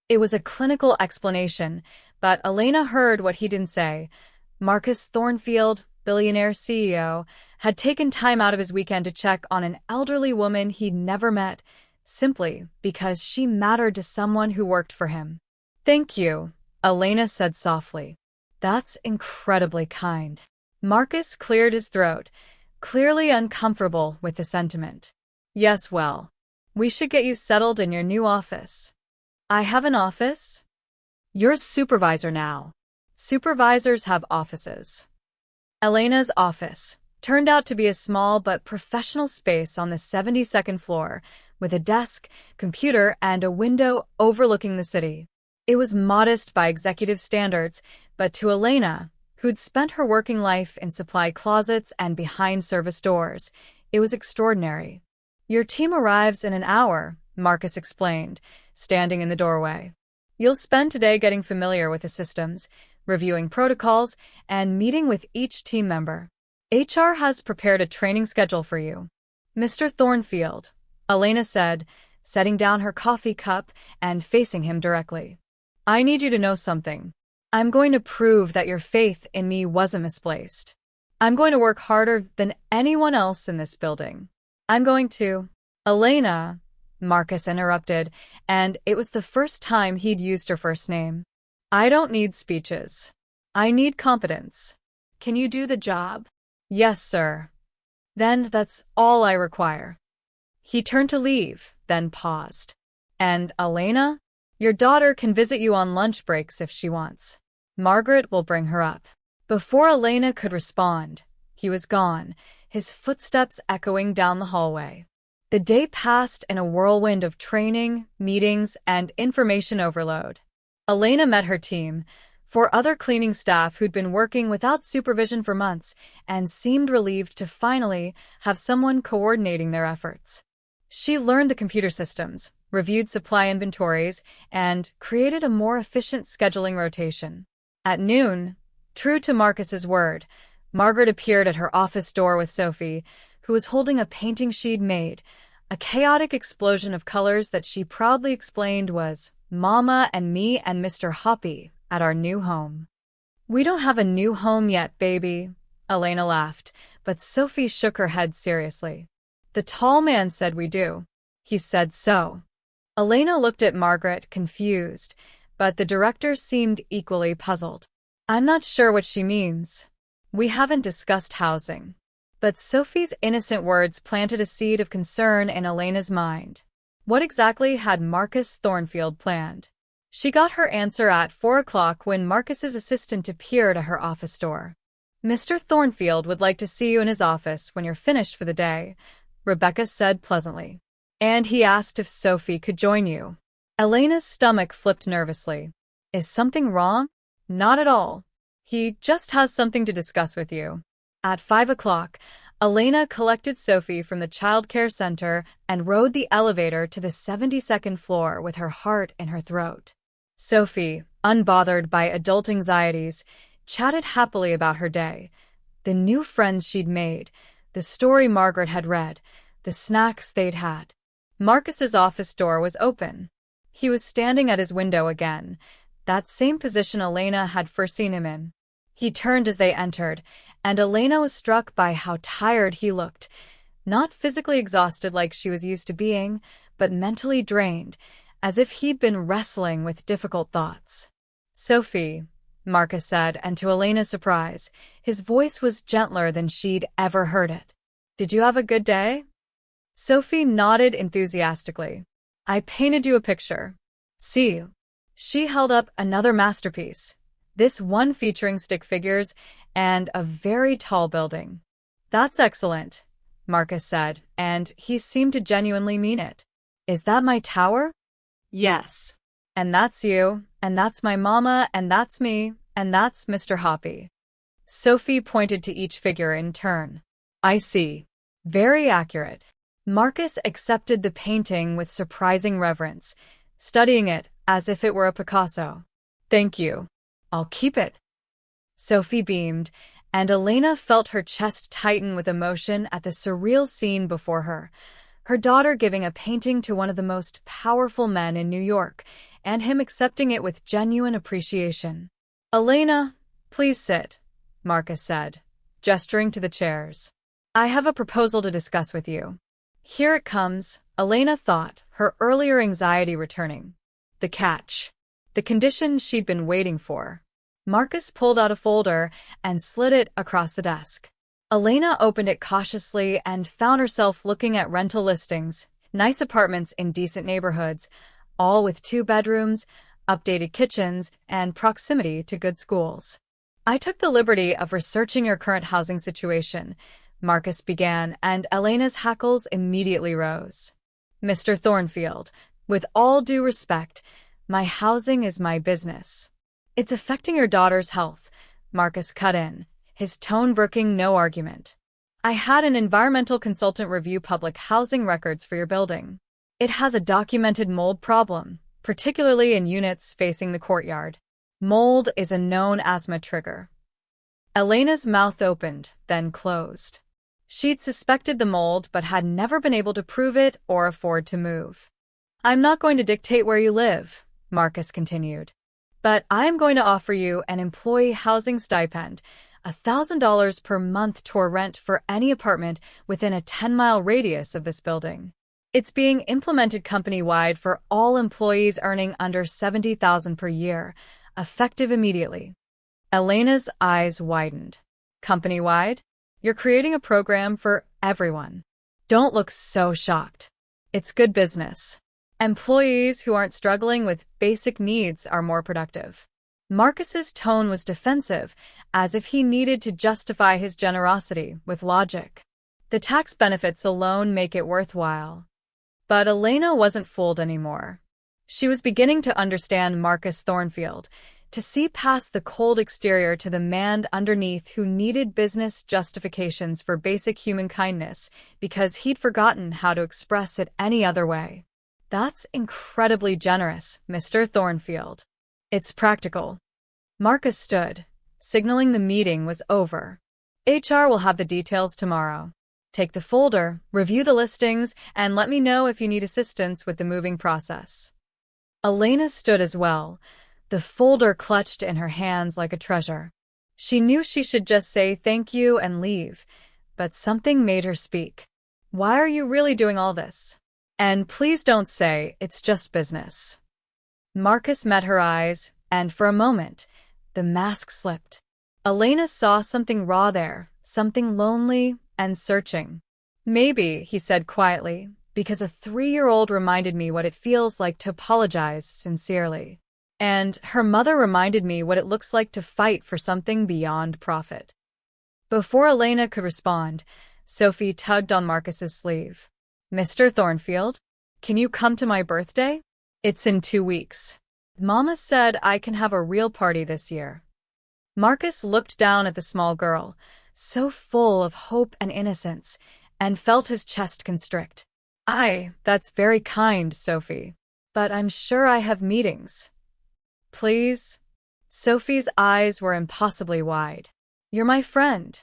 It was a clinical explanation, but Elena heard what he didn't say. Marcus Thornfield, Billionaire CEO, had taken time out of his weekend to check on an elderly woman he'd never met, simply because she mattered to someone who worked for him. Thank you, Elena said softly. That's incredibly kind. Marcus cleared his throat, clearly uncomfortable with the sentiment. Yes, well, we should get you settled in your new office. I have an office? You're supervisor now. Supervisors have offices. Elena's office turned out to be a small but professional space on the 72nd floor, with a desk, computer, and a window overlooking the city. It was modest by executive standards, but to Elena, who'd spent her working life in supply closets and behind service doors, it was extraordinary. Your team arrives in an hour, Marcus explained, standing in the doorway. You'll spend today getting familiar with the systems, reviewing protocols, and meeting with each team member. HR has prepared a training schedule for you. Mr. Thornfield, Elena said, setting down her coffee cup and facing him directly. I need you to know something. I'm going to prove that your faith in me wasn't misplaced. I'm going to work harder than anyone else in this building. I'm going to... Elena, Marcus interrupted, and it was the first time he'd used her first name. I don't need speeches. I need competence. Can you do the job? Yes, sir. Then that's all I require. He turned to leave, then paused. And Elena? Your daughter can visit you on lunch breaks if she wants. Margaret will bring her up. Before Elena could respond, he was gone, his footsteps echoing down the hallway. The day passed in a whirlwind of training, meetings, and information overload. Elena met her team, 4 other cleaning staff who'd been working without supervision for months and seemed relieved to finally have someone coordinating their efforts. She learned the computer systems, reviewed supply inventories, and created a more efficient scheduling rotation. At noon, true to Marcus's word, Margaret appeared at her office door with Sophie, who was holding a painting she'd made, a chaotic explosion of colors that she proudly explained was Mama and me and Mr. Hoppy at our new home. We don't have a new home yet, baby, Elena laughed, but Sophie shook her head seriously. The tall man said we do. He said so. Elena looked at Margaret, confused, but the director seemed equally puzzled. I'm not sure what she means. We haven't discussed housing. But Sophie's innocent words planted a seed of concern in Elena's mind. What exactly had Marcus Thornfield planned? She got her answer at 4 o'clock when Marcus's assistant appeared at her office door. Mr. Thornfield would like to see you in his office when you're finished for the day, Rebecca said pleasantly. And he asked if Sophie could join you. Elena's stomach flipped nervously. Is something wrong? Not at all. He just has something to discuss with you. At 5 o'clock, Elena collected Sophie from the child care center and rode the elevator to the 72nd floor with her heart in her throat. Sophie, unbothered by adult anxieties, chatted happily about her day, the new friends she'd made, the story Margaret had read, the snacks they'd had. Marcus's office door was open. He was standing at his window again, that same position Elena had first seen him in. He turned as they entered, and Elena was struck by how tired he looked, not physically exhausted like she was used to being, but mentally drained, as if he'd been wrestling with difficult thoughts. Sophie, Marcus said, and to Elena's surprise, his voice was gentler than she'd ever heard it. Did you have a good day? Sophie nodded enthusiastically. I painted you a picture. See. She held up another masterpiece, this one featuring stick figures and a very tall building. That's excellent, Marcus said, and he seemed to genuinely mean it. Is that my tower? Yes. And that's you, and that's my mama, and that's me, and that's Mr. Hoppy. Sophie pointed to each figure in turn. I see. Very accurate. Marcus accepted the painting with surprising reverence, studying it as if it were a Picasso. Thank you. I'll keep it. Sophie beamed, and Elena felt her chest tighten with emotion at the surreal scene before her, her daughter giving a painting to one of the most powerful men in New York, and him accepting it with genuine appreciation. Elena, please sit, Marcus said, gesturing to the chairs. I have a proposal to discuss with you. Here it comes, Elena thought, her earlier anxiety returning. The catch. The condition she'd been waiting for. Marcus pulled out a folder and slid it across the desk. Elena opened it cautiously and found herself looking at rental listings, nice apartments in decent neighborhoods, all with 2 bedrooms, updated kitchens, and proximity to good schools. "I took the liberty of researching your current housing situation," Marcus began, and Elena's hackles immediately rose. "Mr. Thornfield, with all due respect, my housing is my business." "It's affecting your daughter's health," Marcus cut in, his tone brooking no argument. "I had an environmental consultant review public housing records for your building. It has a documented mold problem, particularly in units facing the courtyard. Mold is a known asthma trigger." Elena's mouth opened, then closed. She'd suspected the mold but had never been able to prove it or afford to move. "I'm not going to dictate where you live," Marcus continued, "but I'm going to offer you an employee housing stipend, $1,000 per month toward rent for any apartment within a 10-mile radius of this building. It's being implemented company-wide for all employees earning under $70,000 per year, effective immediately." Elena's eyes widened. "Company-wide? You're creating a program for everyone. Don't look so shocked. It's good business. Employees who aren't struggling with basic needs are more productive." Marcus's tone was defensive, as if he needed to justify his generosity with logic. "The tax benefits alone make it worthwhile." But Elena wasn't fooled anymore. She was beginning to understand Marcus Thornfield, to see past the cold exterior to the man underneath who needed business justifications for basic human kindness because he'd forgotten how to express it any other way. "That's incredibly generous, Mr. Thornfield. It's practical." Marcus stood, signaling the meeting was over. "HR will have the details tomorrow. Take the folder, review the listings, and let me know if you need assistance with the moving process." Elena stood as well, the folder clutched in her hands like a treasure. She knew she should just say thank you and leave, but something made her speak. "Why are you really doing all this? And please don't say it's just business." Marcus met her eyes, and for a moment, the mask slipped. Elena saw something raw there, something lonely and searching. "Maybe," he said quietly, "because a 3-year-old reminded me what it feels like to apologize sincerely. And her mother reminded me what it looks like to fight for something beyond profit." Before Elena could respond, Sophie tugged on Marcus's sleeve. "Mr. Thornfield, can you come to my birthday? It's in 2 weeks. Mama said I can have a real party this year." Marcus looked down at the small girl, so full of hope and innocence, and felt his chest constrict. That's very kind, Sophie. But I'm sure I have meetings." "Please?" Sophie's eyes were impossibly wide. "You're my friend."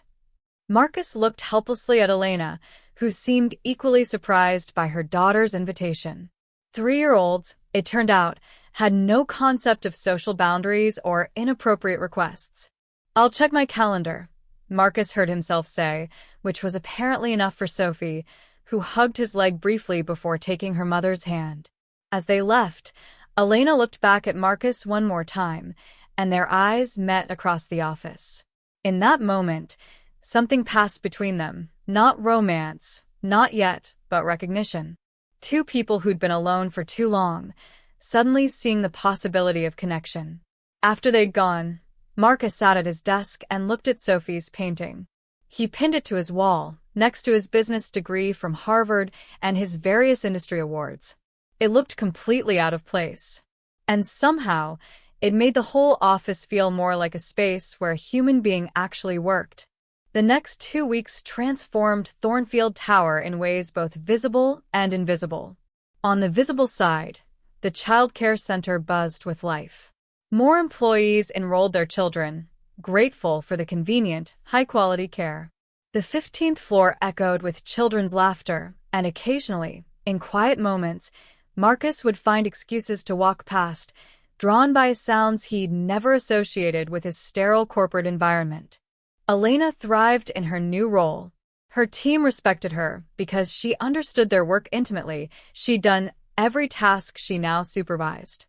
Marcus looked helplessly at Elena, who seemed equally surprised by her daughter's invitation. 3-year-olds, it turned out, had no concept of social boundaries or inappropriate requests. "I'll check my calendar," Marcus heard himself say, which was apparently enough for Sophie, who hugged his leg briefly before taking her mother's hand. As they left, Elena looked back at Marcus one more time, and their eyes met across the office. In that moment, something passed between them, not romance, not yet, but recognition. Two people who'd been alone for too long, suddenly seeing the possibility of connection. After they'd gone, Marcus sat at his desk and looked at Sophie's painting. He pinned it to his wall, next to his business degree from Harvard and his various industry awards. It looked completely out of place. And somehow, it made the whole office feel more like a space where a human being actually worked. The next 2 weeks transformed Thornfield Tower in ways both visible and invisible. On the visible side, the child care center buzzed with life. More employees enrolled their children, grateful for the convenient, high-quality care. The 15th floor echoed with children's laughter, and occasionally, in quiet moments, Marcus would find excuses to walk past, drawn by sounds he'd never associated with his sterile corporate environment. Elena thrived in her new role. Her team respected her because she understood their work intimately. She'd done every task she now supervised.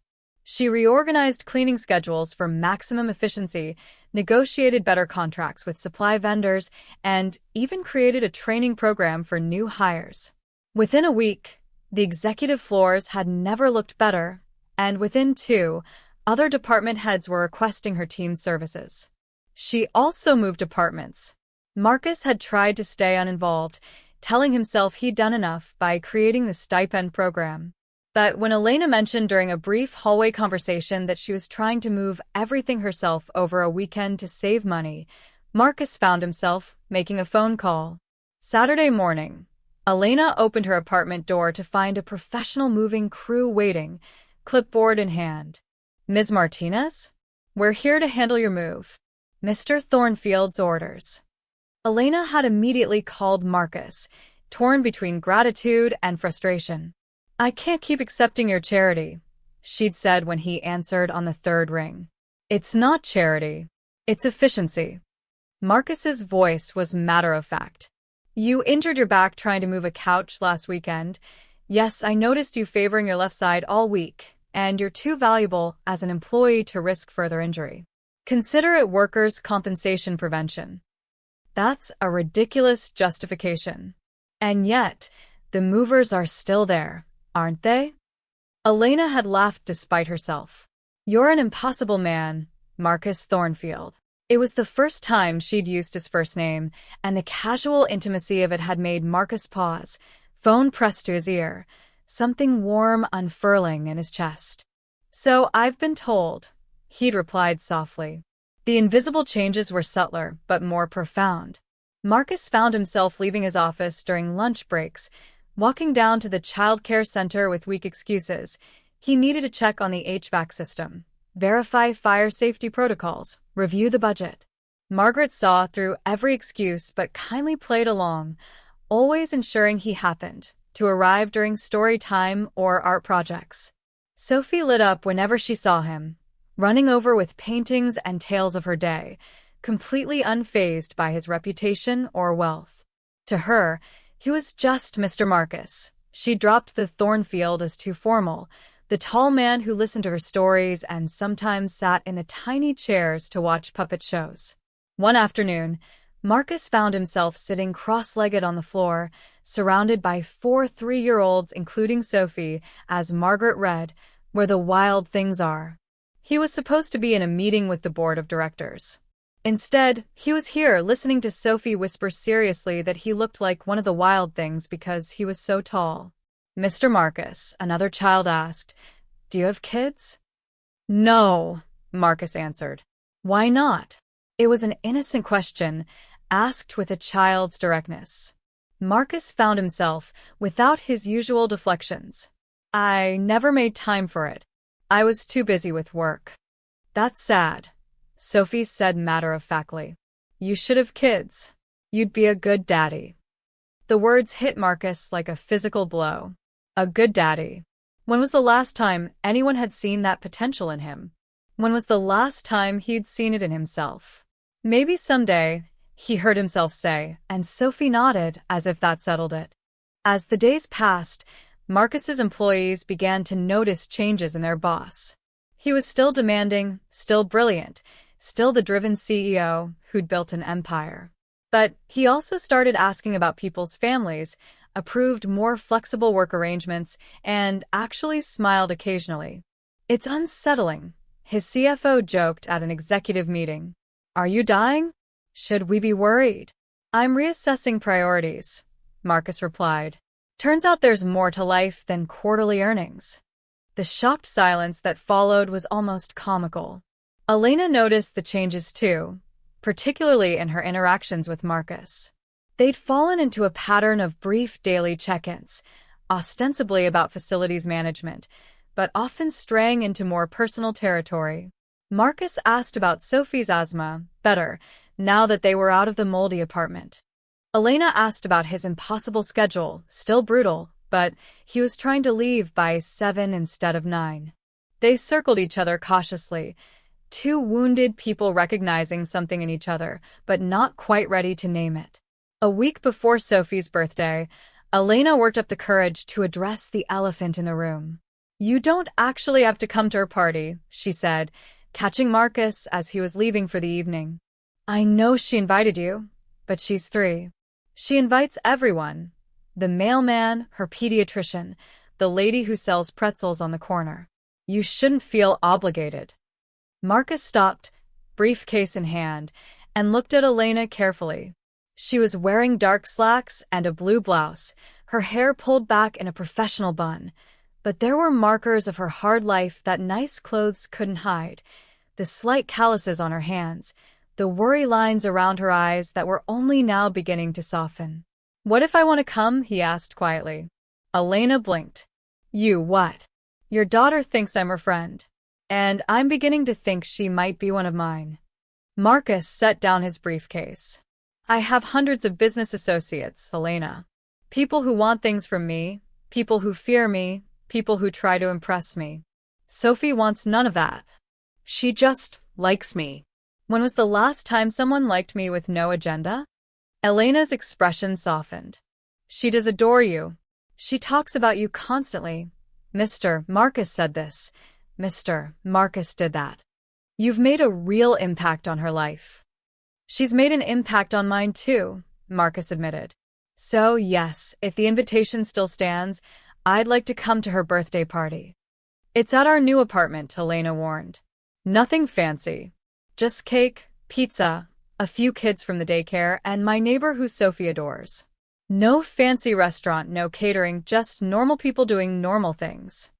She reorganized cleaning schedules for maximum efficiency, negotiated better contracts with supply vendors, and even created a training program for new hires. Within a week, the executive floors had never looked better, and within 2, other department heads were requesting her team's services. She also moved departments. Marcus had tried to stay uninvolved, telling himself he'd done enough by creating the stipend program. But when Elena mentioned during a brief hallway conversation that she was trying to move everything herself over a weekend to save money, Marcus found himself making a phone call. Saturday morning, Elena opened her apartment door to find a professional moving crew waiting, clipboard in hand. "Ms. Martinez? We're here to handle your move. Mr. Thornfield's orders." Elena had immediately called Marcus, torn between gratitude and frustration. "I can't keep accepting your charity," she'd said when he answered on the 3rd ring. "It's not charity. It's efficiency." Marcus's voice was matter-of-fact. "You injured your back trying to move a couch last weekend. Yes, I noticed you favoring your left side all week, and you're too valuable as an employee to risk further injury. Consider it workers' compensation prevention." That's a ridiculous justification. And yet, the movers are still there, aren't they? Elena had laughed despite herself. "You're an impossible man, Marcus Thornfield." It was the first time she'd used his first name, and the casual intimacy of it had made Marcus pause, phone pressed to his ear, something warm unfurling in his chest. "So I've been told," he'd replied softly. The invisible changes were subtler, but more profound. Marcus found himself leaving his office during lunch breaks, walking down to the childcare center with weak excuses. He needed to check on the HVAC system, verify fire safety protocols, review the budget. Margaret saw through every excuse but kindly played along, always ensuring he happened to arrive during story time or art projects. Sophie lit up whenever she saw him, running over with paintings and tales of her day, completely unfazed by his reputation or wealth. To her, he was just Mr. Marcus. She dropped the Thornfield as too formal, the tall man who listened to her stories and sometimes sat in the tiny chairs to watch puppet shows. One afternoon, Marcus found himself sitting cross-legged on the floor, surrounded by 4 3-year-olds, including Sophie, as Margaret read, "Where the Wild Things Are." He was supposed to be in a meeting with the board of directors. Instead, he was here listening to Sophie whisper seriously that he looked like one of the wild things because he was so tall. "Mr. Marcus," another child asked, "do you have kids?" "No," Marcus answered. "Why not?" It was an innocent question, asked with a child's directness. Marcus found himself without his usual deflections. "I never made time for it. I was too busy with work." "That's sad," Sophie said matter-of-factly. "You should have kids. You'd be a good daddy." The words hit Marcus like a physical blow. A good daddy. When was the last time anyone had seen that potential in him? When was the last time he'd seen it in himself? "Maybe someday," he heard himself say, and Sophie nodded as if that settled it. As the days passed, Marcus's employees began to notice changes in their boss. He was still demanding, still brilliant, still the driven CEO who'd built an empire. But he also started asking about people's families, approved more flexible work arrangements, and actually smiled occasionally. "It's unsettling," his CFO joked at an executive meeting. "Are you dying? Should we be worried?" "I'm reassessing priorities," Marcus replied. "Turns out there's more to life than quarterly earnings." The shocked silence that followed was almost comical. Elena noticed the changes too, particularly in her interactions with Marcus. They'd fallen into a pattern of brief daily check-ins, ostensibly about facilities management, but often straying into more personal territory. Marcus asked about Sophie's asthma, better, now that they were out of the moldy apartment. Elena asked about his impossible schedule, still brutal, but he was trying to leave by 7 instead of 9. They circled each other cautiously, two wounded people recognizing something in each other, but not quite ready to name it. A week before Sophie's birthday, Elena worked up the courage to address the elephant in the room. You don't actually have to come to her party, she said, catching Marcus as he was leaving for the evening. I know she invited you, but she's 3. She invites everyone. The mailman, her pediatrician, the lady who sells pretzels on the corner. You shouldn't feel obligated. Marcus stopped, briefcase in hand, and looked at Elena carefully. She was wearing dark slacks and a blue blouse, her hair pulled back in a professional bun. But there were markers of her hard life that nice clothes couldn't hide. The slight calluses on her hands, the worry lines around her eyes that were only now beginning to soften. What if I want to come? He asked quietly. Elena blinked. You what? Your daughter thinks I'm her friend. And I'm beginning to think she might be one of mine. Marcus set down his briefcase. I have hundreds of business associates, Elena. People who want things from me, people who fear me, people who try to impress me. Sophie wants none of that. She just likes me. When was the last time someone liked me with no agenda? Elena's expression softened. She does adore you. She talks about you constantly. Mr. Marcus said this. Mr. Marcus did that. You've made a real impact on her life. She's made an impact on mine too, Marcus admitted. So, yes, if the invitation still stands, I'd like to come to her birthday party. It's at our new apartment, Elena warned. Nothing fancy. Just cake, pizza, a few kids from the daycare, and my neighbor who Sophie adores. No fancy restaurant, no catering, just normal people doing normal things.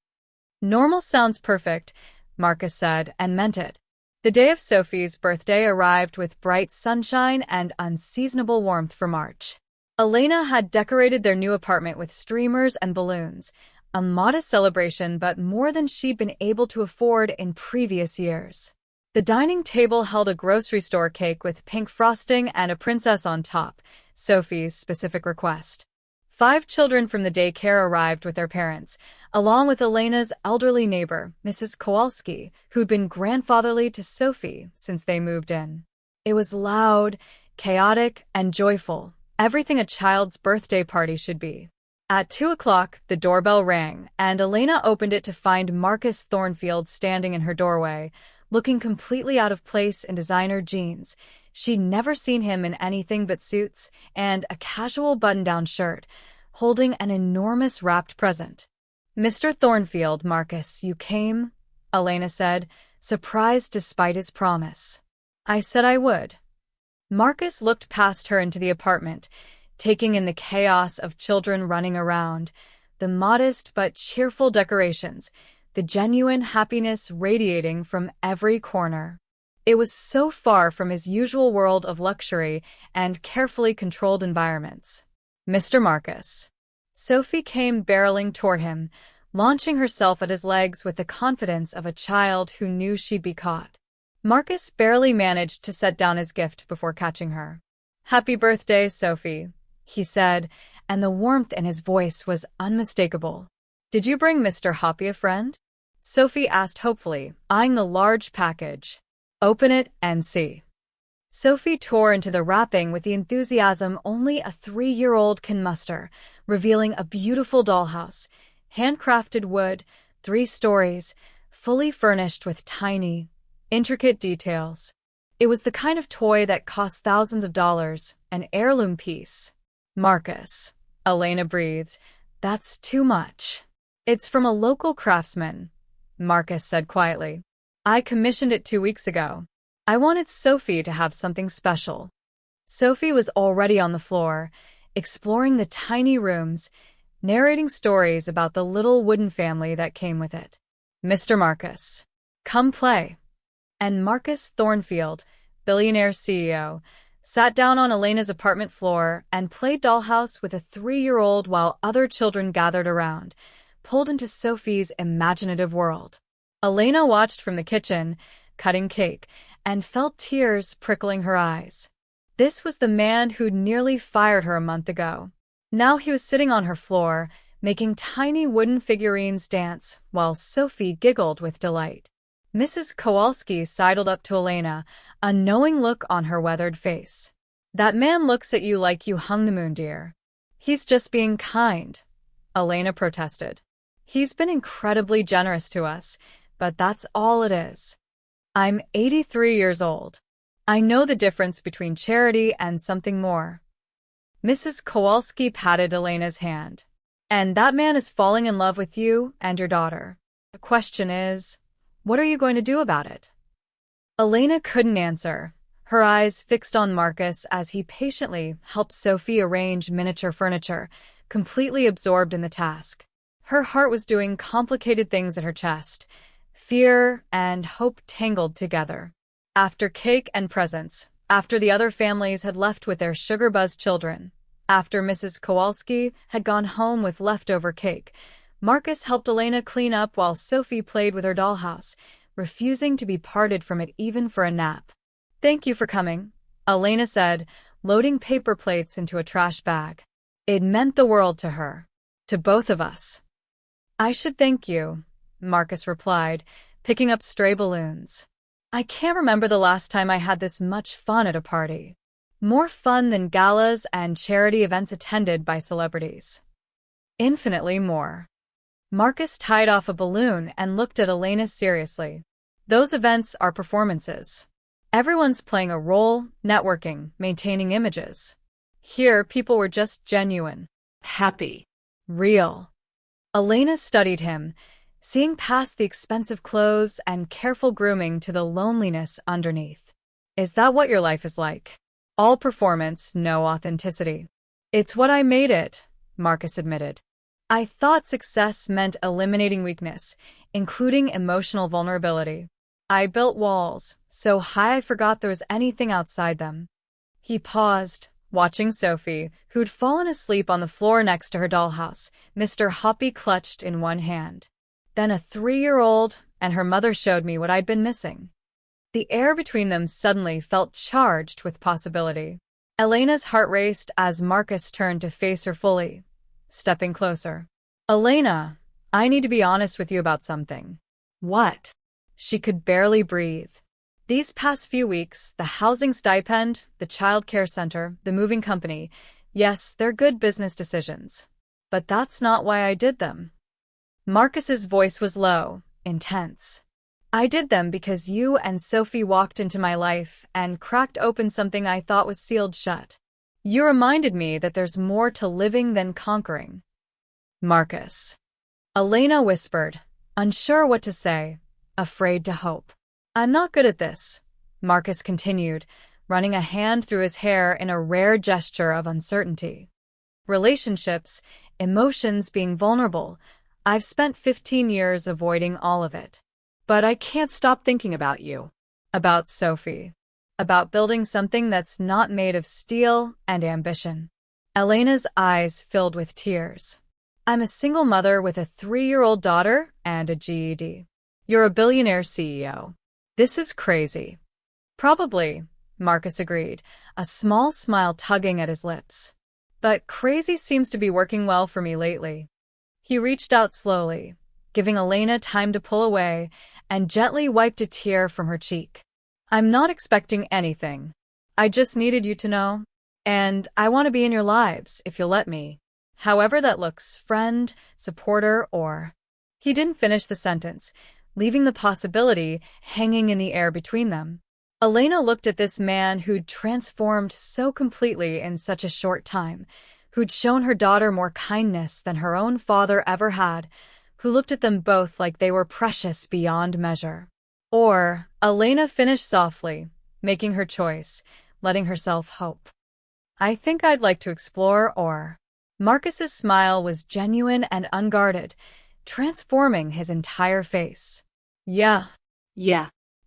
Normal sounds perfect, Marcus said, and meant it. The day of Sophie's birthday arrived with bright sunshine and unseasonable warmth for March. Elena had decorated their new apartment with streamers and balloons, a modest celebration but more than she'd been able to afford in previous years. The dining table held a grocery store cake with pink frosting and a princess on top, Sophie's specific request. 5 children from the daycare arrived with their parents, along with Elena's elderly neighbor, Mrs. Kowalski, who'd been grandfatherly to Sophie since they moved in. It was loud, chaotic, and joyful, everything a child's birthday party should be. At 2 o'clock, the doorbell rang, and Elena opened it to find Marcus Thornfield standing in her doorway, looking completely out of place in designer jeans. She'd never seen him in anything but suits and a casual button-down shirt, holding an enormous wrapped present. Mr. Thornfield, Marcus, you came? Elena said, surprised despite his promise. I said I would. Marcus looked past her into the apartment, taking in the chaos of children running around, the modest but cheerful decorations, the genuine happiness radiating from every corner. It was so far from his usual world of luxury and carefully controlled environments. Mr. Marcus. Sophie came barreling toward him, launching herself at his legs with the confidence of a child who knew she'd be caught. Marcus barely managed to set down his gift before catching her. Happy birthday, Sophie, he said, and the warmth in his voice was unmistakable. Did you bring Mr. Hoppy a friend? Sophie asked hopefully, eyeing the large package. Open it and see. Sophie tore into the wrapping with the enthusiasm only a 3-year-old can muster, revealing a beautiful dollhouse, handcrafted wood, 3 stories, fully furnished with tiny, intricate details. It was the kind of toy that cost thousands of dollars, an heirloom piece. Marcus, Elena breathed, that's too much. It's from a local craftsman, Marcus said quietly. I commissioned it 2 weeks ago. I wanted Sophie to have something special. Sophie was already on the floor, exploring the tiny rooms, narrating stories about the little wooden family that came with it. Mr. Marcus, come play. And Marcus Thornfield, Billionaire CEO, sat down on Elena's apartment floor and played dollhouse with a 3-year-old while other children gathered around, pulled into Sophie's imaginative world. Elena watched from the kitchen, cutting cake, and felt tears prickling her eyes. This was the man who'd nearly fired her a month ago. Now he was sitting on her floor, making tiny wooden figurines dance, while Sophie giggled with delight. Mrs. Kowalski sidled up to Elena, a knowing look on her weathered face. That man looks at you like you hung the moon, dear. He's just being kind, Elena protested. He's been incredibly generous to us, but that's all it is. I'm 83 years old. I know the difference between charity and something more. Mrs. Kowalski patted Elena's hand. And that man is falling in love with you and your daughter. The question is, what are you going to do about it? Elena couldn't answer, her eyes fixed on Marcus as he patiently helped Sophie arrange miniature furniture, completely absorbed in the task. Her heart was doing complicated things at her chest, fear and hope tangled together. After cake and presents, after the other families had left with their sugar-buzzed children, after Mrs. Kowalski had gone home with leftover cake, Marcus helped Elena clean up while Sophie played with her dollhouse, refusing to be parted from it even for a nap. "Thank you for coming," Elena said, loading paper plates into a trash bag. It meant the world to her. To both of us. "I should thank you," Marcus replied, picking up stray balloons. "I can't remember the last time I had this much fun at a party. More fun than galas and charity events attended by celebrities. Infinitely more." Marcus tied off a balloon and looked at Elena seriously. "Those events are performances. Everyone's playing a role, networking, maintaining images. Here, people were just genuine. Happy. Real." Elena studied him, seeing past the expensive clothes and careful grooming to the loneliness underneath. "Is that what your life is like? All performance, no authenticity." "It's what I made it," Marcus admitted. "I thought success meant eliminating weakness, including emotional vulnerability. I built walls, so high I forgot there was anything outside them." He paused, watching Sophie, who'd fallen asleep on the floor next to her dollhouse, Mr. Hoppy clutched in one hand. Then a 3-year-old and her mother showed me what I'd been missing. The air between them suddenly felt charged with possibility. Elena's heart raced as Marcus turned to face her fully, stepping closer. "Elena, I need to be honest with you about something." "What?" She could barely breathe. "These past few weeks, the housing stipend, the child care center, the moving company, yes, they're good business decisions. But that's not why I did them." Marcus's voice was low, intense. "I did them because you and Sophie walked into my life and cracked open something I thought was sealed shut. You reminded me that there's more to living than conquering." "Marcus." Elena whispered, unsure what to say, afraid to hope. "I'm not good at this," Marcus continued, running a hand through his hair in a rare gesture of uncertainty. "Relationships, emotions, being vulnerable. I've spent 15 years avoiding all of it. But I can't stop thinking about you. About Sophie. About building something that's not made of steel and ambition." Elena's eyes filled with tears. "I'm a single mother with a 3-year-old daughter and a GED. You're a billionaire CEO. This is crazy." "Probably," Marcus agreed, a small smile tugging at his lips. "But crazy seems to be working well for me lately." He reached out slowly, giving Elena time to pull away, and gently wiped a tear from her cheek. "I'm not expecting anything. I just needed you to know. And I want to be in your lives, if you'll let me. However that looks, friend, supporter, or—" He didn't finish the sentence, leaving the possibility hanging in the air between them. Elena looked at this man who'd transformed so completely in such a short time, who'd shown her daughter more kindness than her own father ever had, who looked at them both like they were precious beyond measure. Or, Elena finished softly, making her choice, letting herself hope. "I think I'd like to explore or—" Marcus's smile was genuine and unguarded, transforming his entire face. Yeah.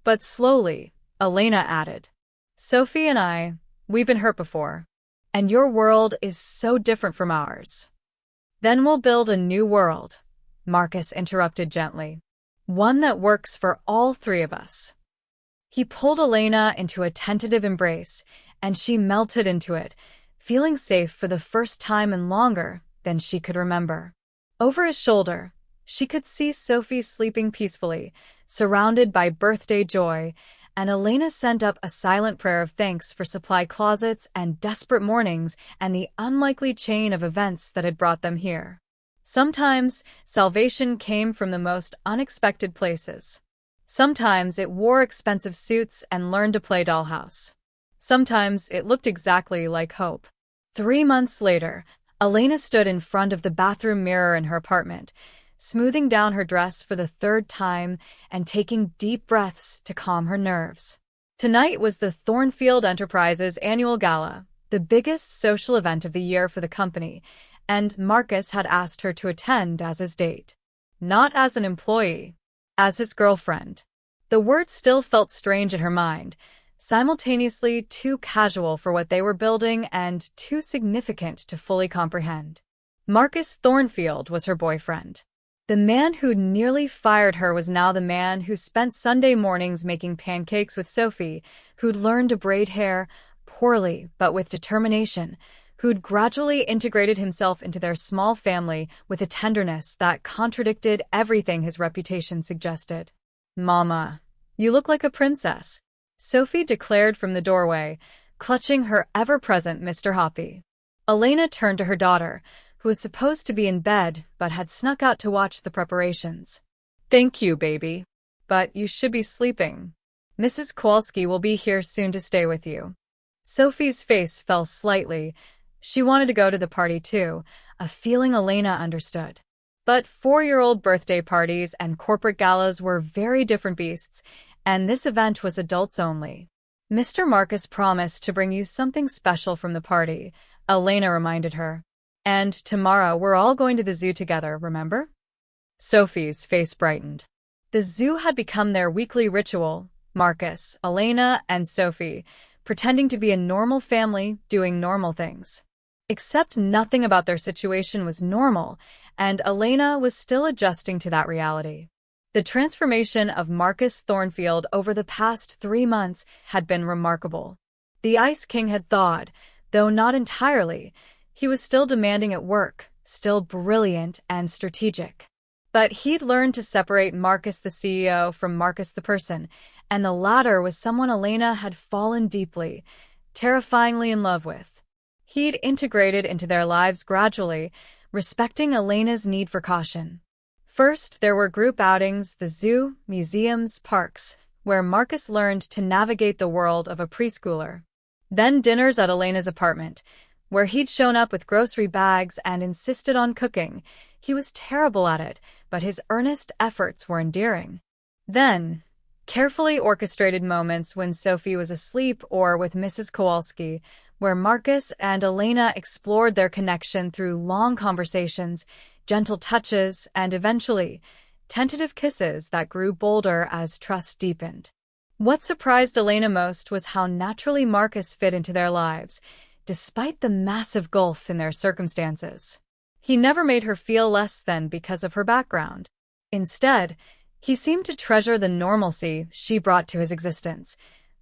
But slowly, Elena added. "Sophie and we've been hurt before. And your world is so different from ours. Then we'll build a new world," Marcus interrupted gently. "One that works for all three of us." He pulled Elena into a tentative embrace, and she melted into it, feeling safe for the first time in longer than she could remember. Over his shoulder, she could see Sophie sleeping peacefully, surrounded by birthday joy, and Elena sent up a silent prayer of thanks for supply closets and desperate mornings and the unlikely chain of events that had brought them here. Sometimes salvation came from the most unexpected places. Sometimes it wore expensive suits and learned to play dollhouse. Sometimes it looked exactly like hope. 3 months later, Elena stood in front of the bathroom mirror in her apartment, smoothing down her dress for the third time and taking deep breaths to calm her nerves. Tonight was the Thornfield Enterprises annual gala, the biggest social event of the year for the company, and Marcus had asked her to attend as his date. Not as an employee, as his girlfriend. The word still felt strange in her mind, simultaneously too casual for what they were building and too significant to fully comprehend. Marcus Thornfield was her boyfriend. The man who'd nearly fired her was now the man who spent Sunday mornings making pancakes with Sophie, who'd learned to braid hair, poorly but with determination, who'd gradually integrated himself into their small family with a tenderness that contradicted everything his reputation suggested. "Mama, you look like a princess," Sophie declared from the doorway, clutching her ever-present Mr. Hoppy. Elena turned to her daughter, who was supposed to be in bed but had snuck out to watch the preparations. "Thank you, baby. But you should be sleeping. Mrs. Kowalski will be here soon to stay with you." Sophie's face fell slightly. She wanted to go to the party too, a feeling Elena understood. But 4-year-old birthday parties and corporate galas were very different beasts, and this event was adults only. "Mr. Marcus promised to bring you something special from the party," Elena reminded her. "And tomorrow we're all going to the zoo together, remember?" Sophie's face brightened. The zoo had become their weekly ritual, Marcus, Elena, and Sophie, pretending to be a normal family doing normal things. Except nothing about their situation was normal, and Elena was still adjusting to that reality. The transformation of Marcus Thornfield over the past 3 months had been remarkable. The Ice King had thawed, though not entirely. He was still demanding at work, still brilliant and strategic. But he'd learned to separate Marcus the CEO from Marcus the person, and the latter was someone Elena had fallen deeply, terrifyingly in love with. He'd integrated into their lives gradually, respecting Elena's need for caution. First, there were group outings, the zoo, museums, parks, where Marcus learned to navigate the world of a preschooler. Then dinners at Elena's apartment, where he'd shown up with grocery bags and insisted on cooking. He was terrible at it, but his earnest efforts were endearing. Then, carefully orchestrated moments when Sophie was asleep or with Mrs. Kowalski, where Marcus and Elena explored their connection through long conversations, gentle touches, and eventually, tentative kisses that grew bolder as trust deepened. What surprised Elena most was how naturally Marcus fit into their lives, despite the massive gulf in their circumstances. He never made her feel less than because of her background. Instead, he seemed to treasure the normalcy she brought to his existence,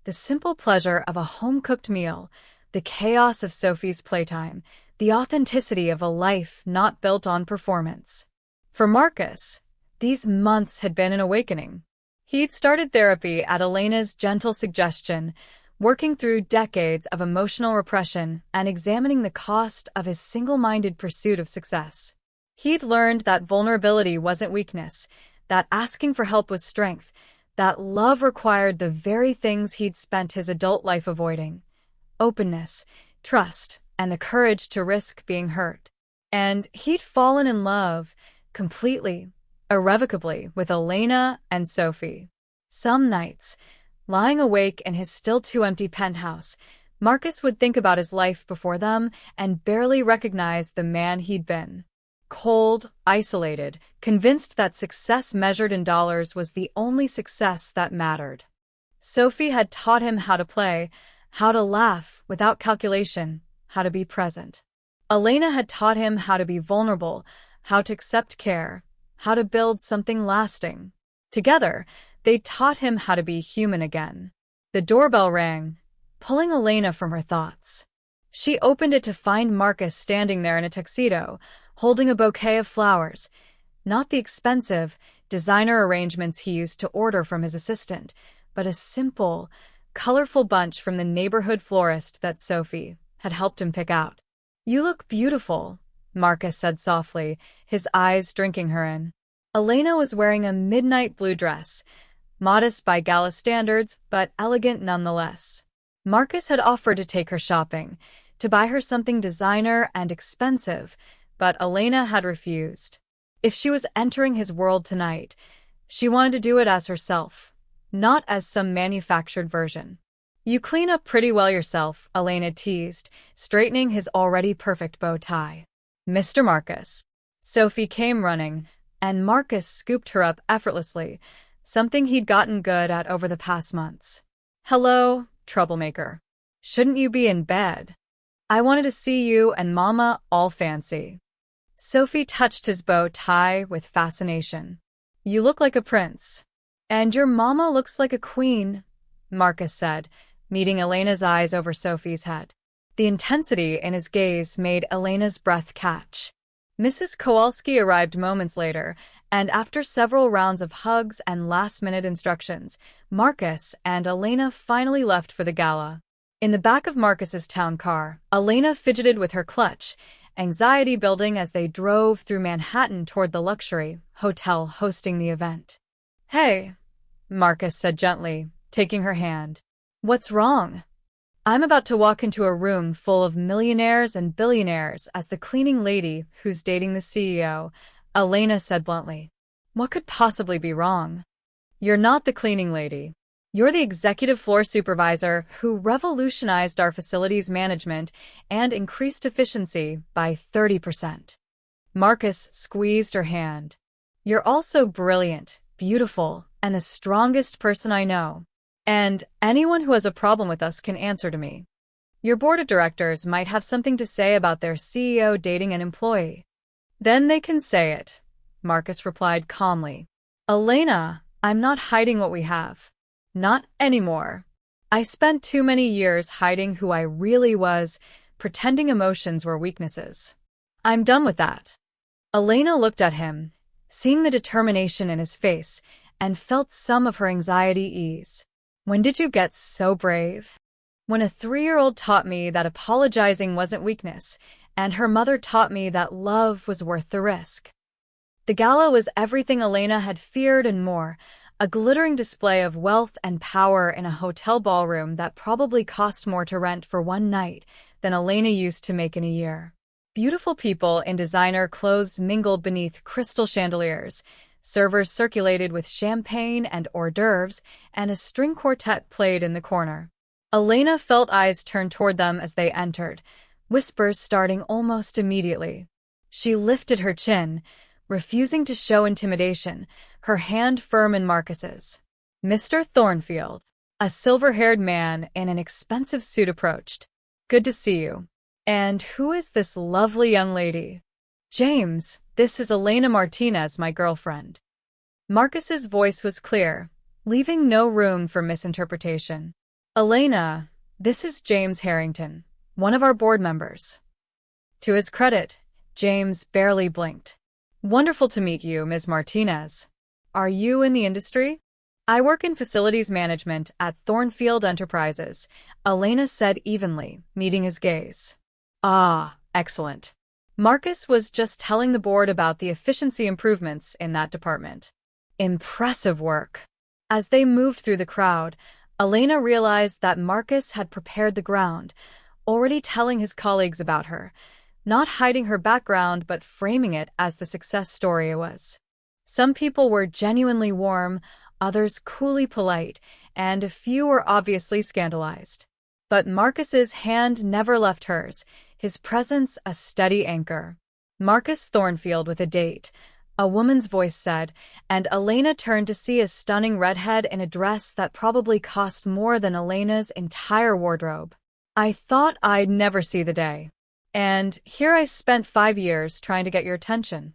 the simple pleasure of a home-cooked meal, the chaos of Sophie's playtime, the authenticity of a life not built on performance. For Marcus, these months had been an awakening. He'd started therapy at Elena's gentle suggestion, working through decades of emotional repression and examining the cost of his single-minded pursuit of success. He'd learned that vulnerability wasn't weakness, that asking for help was strength, that love required the very things he'd spent his adult life avoiding: openness, trust, and the courage to risk being hurt. And he'd fallen in love, completely, irrevocably, with Elena and Sophie. Some nights, lying awake in his still-too-empty penthouse, Marcus would think about his life before them and barely recognize the man he'd been. Cold, isolated, convinced that success measured in dollars was the only success that mattered. Sophie had taught him how to play, how to laugh without calculation, how to be present. Elena had taught him how to be vulnerable, how to accept care, how to build something lasting. Together, they taught him how to be human again. The doorbell rang, pulling Elena from her thoughts. She opened it to find Marcus standing there in a tuxedo, holding a bouquet of flowers, not the expensive, designer arrangements he used to order from his assistant, but a simple, colorful bunch from the neighborhood florist that Sophie had helped him pick out. "You look beautiful," Marcus said softly, his eyes drinking her in. Elena was wearing a midnight blue dress, modest by gala standards, but elegant nonetheless. Marcus had offered to take her shopping, to buy her something designer and expensive, but Elena had refused. If she was entering his world tonight, she wanted to do it as herself, not as some manufactured version. "You clean up pretty well yourself," Elena teased, straightening his already perfect bow tie. "Mr. Marcus." Sophie came running, and Marcus scooped her up effortlessly, something he'd gotten good at over the past months. "Hello, troublemaker. Shouldn't you be in bed? I wanted to see you and Mama all fancy." Sophie touched his bow tie with fascination. "You look like a prince. And your mama looks like a queen," Marcus said, meeting Elena's eyes over Sophie's head. The intensity in his gaze made Elena's breath catch. Mrs. Kowalski arrived moments later, and after several rounds of hugs and last-minute instructions, Marcus and Elena finally left for the gala. In the back of Marcus's town car, Elena fidgeted with her clutch, anxiety building as they drove through Manhattan toward the luxury hotel hosting the event. "Hey," Marcus said gently, taking her hand. "What's wrong?" "I'm about to walk into a room full of millionaires and billionaires as the cleaning lady who's dating the CEO, Elena said bluntly. "What could possibly be wrong?" "You're not the cleaning lady. You're the executive floor supervisor who revolutionized our facilities management and increased efficiency by 30%. Marcus squeezed her hand. "You're also brilliant, beautiful, and the strongest person I know. And anyone who has a problem with us can answer to me. Your board of directors might have something to say about their CEO dating an employee." "Then they can say it," Marcus replied calmly. "Elena, I'm not hiding what we have. Not anymore. I spent too many years hiding who I really was, pretending emotions were weaknesses. I'm done with that." Elena looked at him, seeing the determination in his face, and felt some of her anxiety ease. "When did you get so brave?" "When a 3-year-old taught me that apologizing wasn't weakness, and her mother taught me that love was worth the risk." The gala was everything Elena had feared and more, a glittering display of wealth and power in a hotel ballroom that probably cost more to rent for one night than Elena used to make in a year. Beautiful people in designer clothes mingled beneath crystal chandeliers, servers circulated with champagne and hors d'oeuvres, and a string quartet played in the corner. Elena felt eyes turn toward them as they entered, whispers starting almost immediately. She lifted her chin, refusing to show intimidation, her hand firm in Marcus's. Mr. Thornfield, a silver-haired man in an expensive suit approached. "Good to see you. And who is this lovely young lady?" "James, this is Elena Martinez, my girlfriend." Marcus's voice was clear, leaving no room for misinterpretation. "Elena, this is James Harrington, one of our board members." To his credit, James barely blinked. "Wonderful to meet you, Ms. Martinez. Are you in the industry?" "I work in facilities management at Thornfield Enterprises," Elena said evenly, meeting his gaze. "Ah, excellent." Marcus was just telling the board about the efficiency improvements in that department. Impressive work. As they moved through the crowd, Elena realized that Marcus had prepared the ground, already telling his colleagues about her, not hiding her background but framing it as the success story it was. Some people were genuinely warm, others coolly polite, and a few were obviously scandalized. But Marcus's hand never left hers, his presence a steady anchor. "Marcus Thornfield with a date," a woman's voice said, and Elena turned to see a stunning redhead in a dress that probably cost more than Elena's entire wardrobe. "I thought I'd never see the day. And here I spent 5 years trying to get your attention."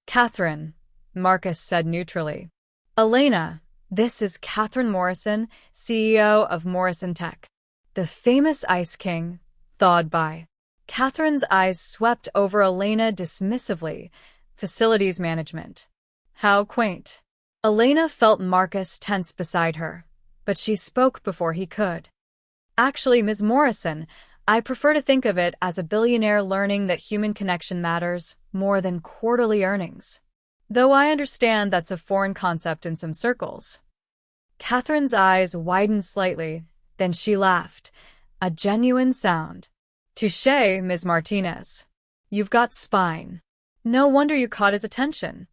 "Catherine," Marcus said neutrally. "Elena, this is Catherine Morrison, CEO of Morrison Tech. The famous Ice King, thawed by." Catherine's eyes swept over Elena dismissively. Facilities management. How quaint. Elena felt Marcus tense beside her, but she spoke before he could. "Actually, Ms. Morrison, I prefer to think of it as a billionaire learning that human connection matters more than quarterly earnings. Though I understand that's a foreign concept in some circles. Catherine's eyes widened slightly, then she laughed. A genuine sound. Touché, Ms. Martinez. You've got spine. No wonder you caught his attention.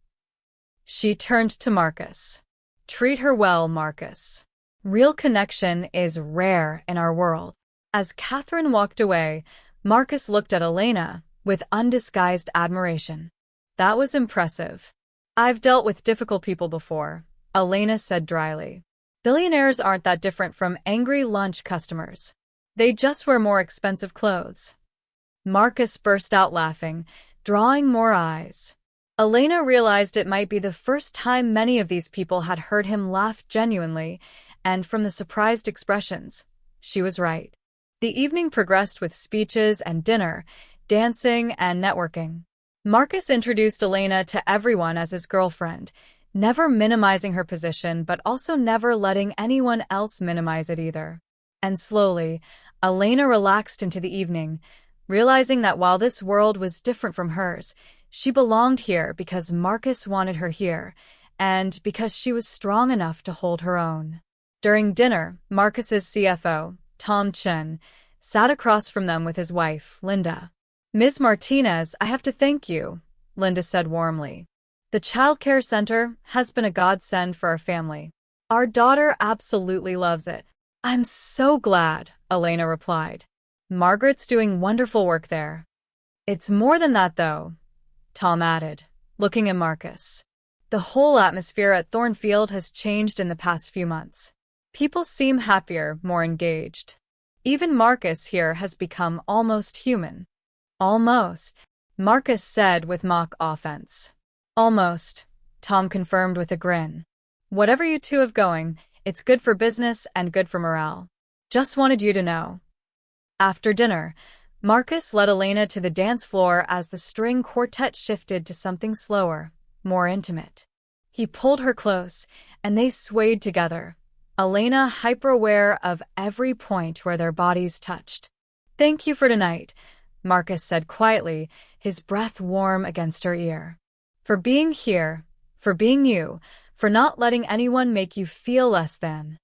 She turned to Marcus. Treat her well, Marcus. Real connection is rare in our world. As Catherine walked away, Marcus looked at Elena with undisguised admiration. That was impressive. I've dealt with difficult people before, Elena said dryly. Billionaires aren't that different from angry lunch customers. They just wear more expensive clothes. Marcus burst out laughing, drawing more eyes. Elena realized it might be the first time many of these people had heard him laugh genuinely, and from the surprised expressions, she was right. The evening progressed with speeches and dinner, dancing and networking. Marcus introduced Elena to everyone as his girlfriend, never minimizing her position but also never letting anyone else minimize it either. And slowly, Elena relaxed into the evening, realizing that while this world was different from hers, she belonged here because Marcus wanted her here, and because she was strong enough to hold her own. During dinner, Marcus's CFO, Tom Chen, sat across from them with his wife, Linda. Ms. Martinez, I have to thank you, Linda said warmly. The child care center has been a godsend for our family. Our daughter absolutely loves it. I'm so glad, Elena replied. Margaret's doing wonderful work there. It's more than that, though, Tom added, looking at Marcus. The whole atmosphere at Thornfield has changed in the past few months. People seem happier, more engaged. Even Marcus here has become almost human. Almost, Marcus said with mock offense. Almost, Tom confirmed with a grin. Whatever you two have going, it's good for business and good for morale. Just wanted you to know. After dinner, Marcus led Elena to the dance floor as the string quartet shifted to something slower, more intimate. He pulled her close, and they swayed together, Elena hyper-aware of every point where their bodies touched. Thank you for tonight, Marcus said quietly, his breath warm against her ear. For being here, for being you, for not letting anyone make you feel less than.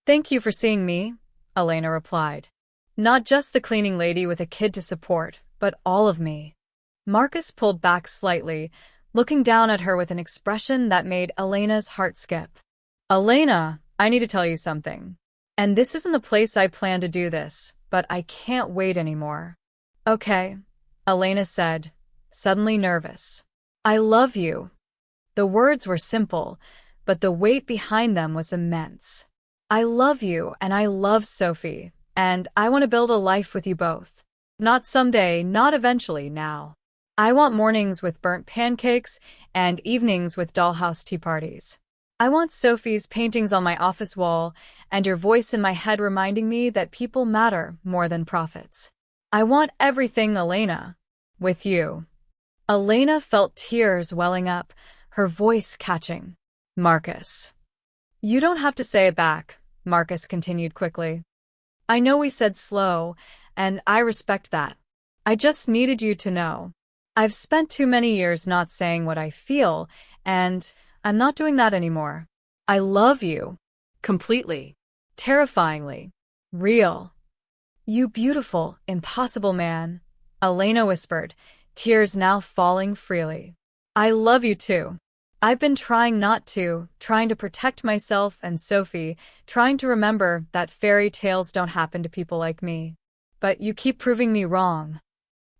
Thank you for seeing me, Elena replied. Not just the cleaning lady with a kid to support, but all of me. Marcus pulled back slightly, looking down at her with an expression that made Elena's heart skip. Elena, I need to tell you something. And this isn't the place I planned to do this, but I can't wait anymore. Okay, Elena said, suddenly nervous. I love you. The words were simple, but the weight behind them was immense. I love you and I love Sophie, and I want to build a life with you both. Not someday, not eventually, now. I want mornings with burnt pancakes and evenings with dollhouse tea parties. I want Sophie's paintings on my office wall and your voice in my head reminding me that people matter more than profits. I want everything, Elena. With you. Elena felt tears welling up, her voice catching. Marcus. You don't have to say it back, Marcus continued quickly. I know we said slow, and I respect that. I just needed you to know. I've spent too many years not saying what I feel, and I'm not doing that anymore. I love you. Completely. Terrifyingly. Real. You beautiful, impossible man, Elena whispered, tears now falling freely. I love you too. I've been trying not to, trying to protect myself and Sophie, trying to remember that fairy tales don't happen to people like me. But you keep proving me wrong.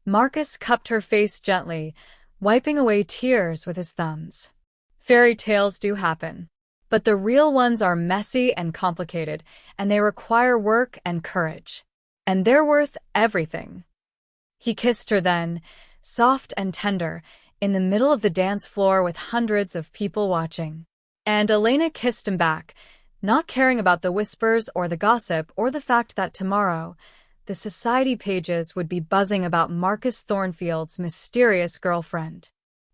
Marcus cupped her face gently, wiping away tears with his thumbs. Fairy tales do happen. But the real ones are messy and complicated, and they require work and courage. And they're worth everything. He kissed her then, soft and tender, in the middle of the dance floor with hundreds of people watching. And Elena kissed him back, not caring about the whispers or the gossip or the fact that tomorrow, the society pages would be buzzing about Marcus Thornfield's mysterious girlfriend.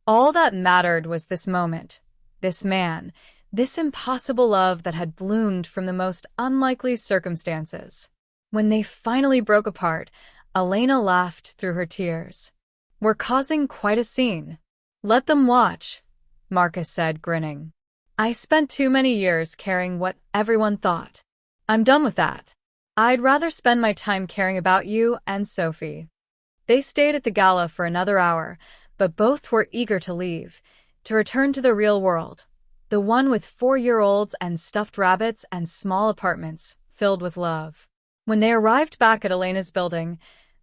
All that mattered was this moment, this man, this impossible love that had bloomed from the most unlikely circumstances. When they finally broke apart, Elena laughed through her tears. "We're causing quite a scene." "Let them watch," Marcus said, grinning. "I spent too many years caring what everyone thought. I'm done with that. I'd rather spend my time caring about you and Sophie." They stayed at the gala for another hour, but both were eager to leave, to return to the real world, the one with 4-year-olds and stuffed rabbits and small apartments filled with love. When they arrived back at Elena's building,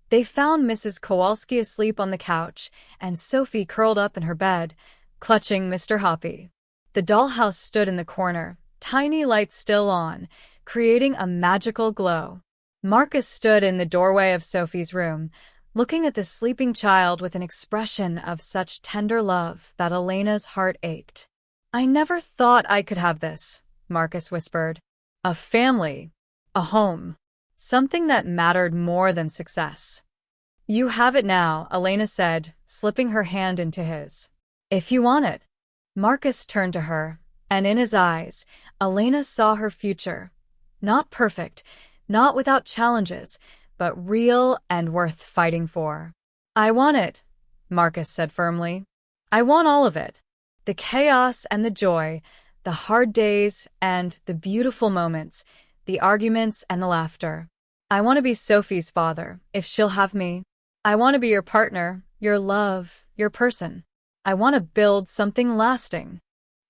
they found Mrs. Kowalski asleep on the couch and Sophie curled up in her bed, clutching Mr. Hoppy. The dollhouse stood in the corner, tiny lights still on, creating a magical glow. Marcus stood in the doorway of Sophie's room, looking at the sleeping child with an expression of such tender love that Elena's heart ached. "I never thought I could have this," Marcus whispered. "A family. A home. Something that mattered more than success." "You have it now," Elena said, slipping her hand into his. "If you want it." Marcus turned to her, and in his eyes, Elena saw her future. Not perfect, not without challenges, but real and worth fighting for. "I want it," Marcus said firmly. "I want all of it. The chaos and the joy, the hard days and the beautiful moments, the arguments and the laughter. I want to be Sophie's father, if she'll have me. I want to be your partner, your love, your person. I want to build something lasting."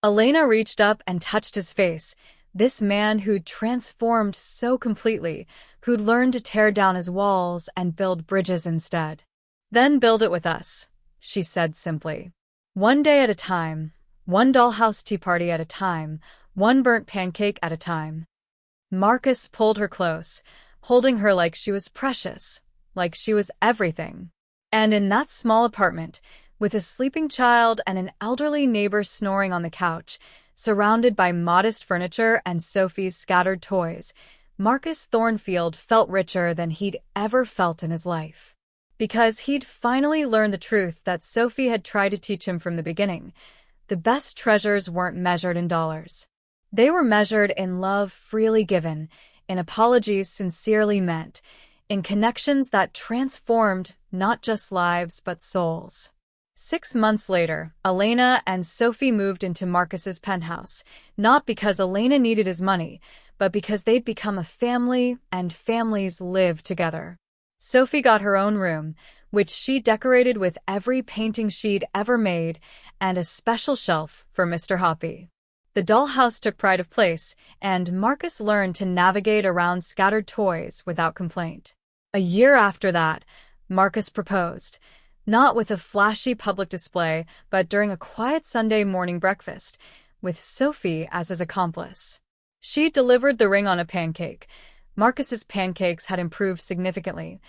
Elena reached up and touched his face, this man who'd transformed so completely, who'd learned to tear down his walls and build bridges instead. "Then build it with us," she said simply. "One day at a time, one dollhouse tea party at a time, one burnt pancake at a time." Marcus pulled her close, holding her like she was precious, like she was everything. And in that small apartment, with a sleeping child and an elderly neighbor snoring on the couch, surrounded by modest furniture and Sophie's scattered toys, Marcus Thornfield felt richer than he'd ever felt in his life. Because he'd finally learned the truth that Sophie had tried to teach him from the beginning. The best treasures weren't measured in dollars. They were measured in love freely given, in apologies sincerely meant, in connections that transformed not just lives but souls. 6 months later, Elena and Sophie moved into Marcus's penthouse, not because Elena needed his money, but because they'd become a family and families lived together. Sophie got her own room, which she decorated with every painting she'd ever made, and a special shelf for Mr. Hoppy. The dollhouse took pride of place, and Marcus learned to navigate around scattered toys without complaint. A year after that, Marcus proposed, not with a flashy public display, but during a quiet Sunday morning breakfast, with Sophie as his accomplice. She delivered the ring on a pancake. Marcus's pancakes had improved significantly,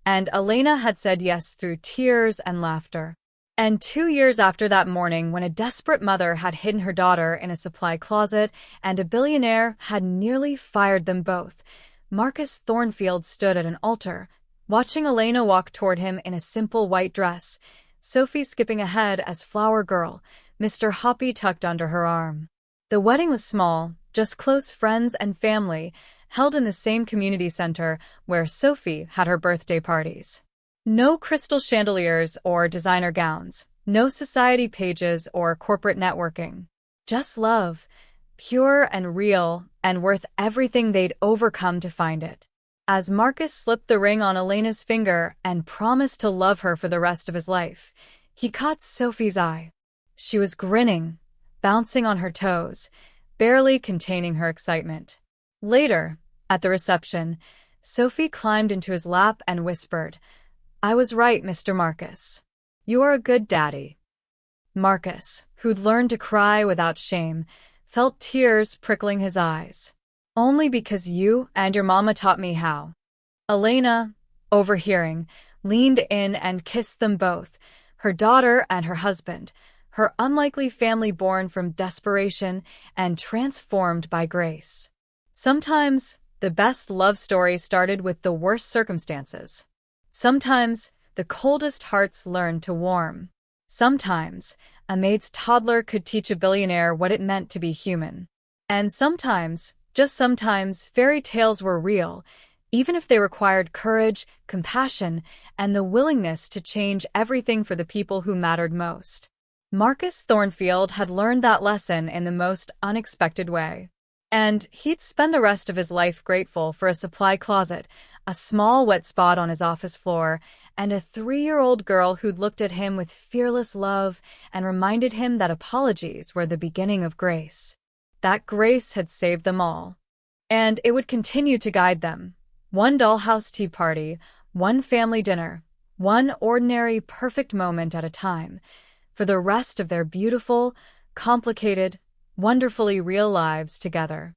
and Elena had said yes through tears and laughter. And 2 years after that morning, when a desperate mother had hidden her daughter in a supply closet and a billionaire had nearly fired them both, Marcus Thornfield stood at an altar, watching Elena walk toward him in a simple white dress, Sophie skipping ahead as flower girl, Mr. Hoppy tucked under her arm. The wedding was small, just close friends and family, held in the same community center where Sophie had her birthday parties. No crystal chandeliers or designer gowns, no society pages or corporate networking. Just love, pure and real, and worth everything they'd overcome to find it. As Marcus slipped the ring on Elena's finger and promised to love her for the rest of his life, he caught Sophie's eye. She was grinning, bouncing on her toes, barely containing her excitement. Later, at the reception, Sophie climbed into his lap and whispered, "I was right, Mr. Marcus. You are a good daddy." Marcus, who'd learned to cry without shame, felt tears prickling his eyes. "Only because you and your mama taught me how." Elena, overhearing, leaned in and kissed them both, her daughter and her husband, her unlikely family born from desperation and transformed by grace. Sometimes, the best love stories started with the worst circumstances. Sometimes, the coldest hearts learned to warm. Sometimes, a maid's toddler could teach a billionaire what it meant to be human. And sometimes, just sometimes, fairy tales were real, even if they required courage, compassion, and the willingness to change everything for the people who mattered most. Marcus Thornfield had learned that lesson in the most unexpected way. And he'd spend the rest of his life grateful for a supply closet, a small wet spot on his office floor, and a 3-year-old girl who'd looked at him with fearless love and reminded him that apologies were the beginning of grace. That grace had saved them all. And it would continue to guide them. One dollhouse tea party, one family dinner, one ordinary, perfect moment at a time, for the rest of their beautiful, complicated, wonderfully real lives together.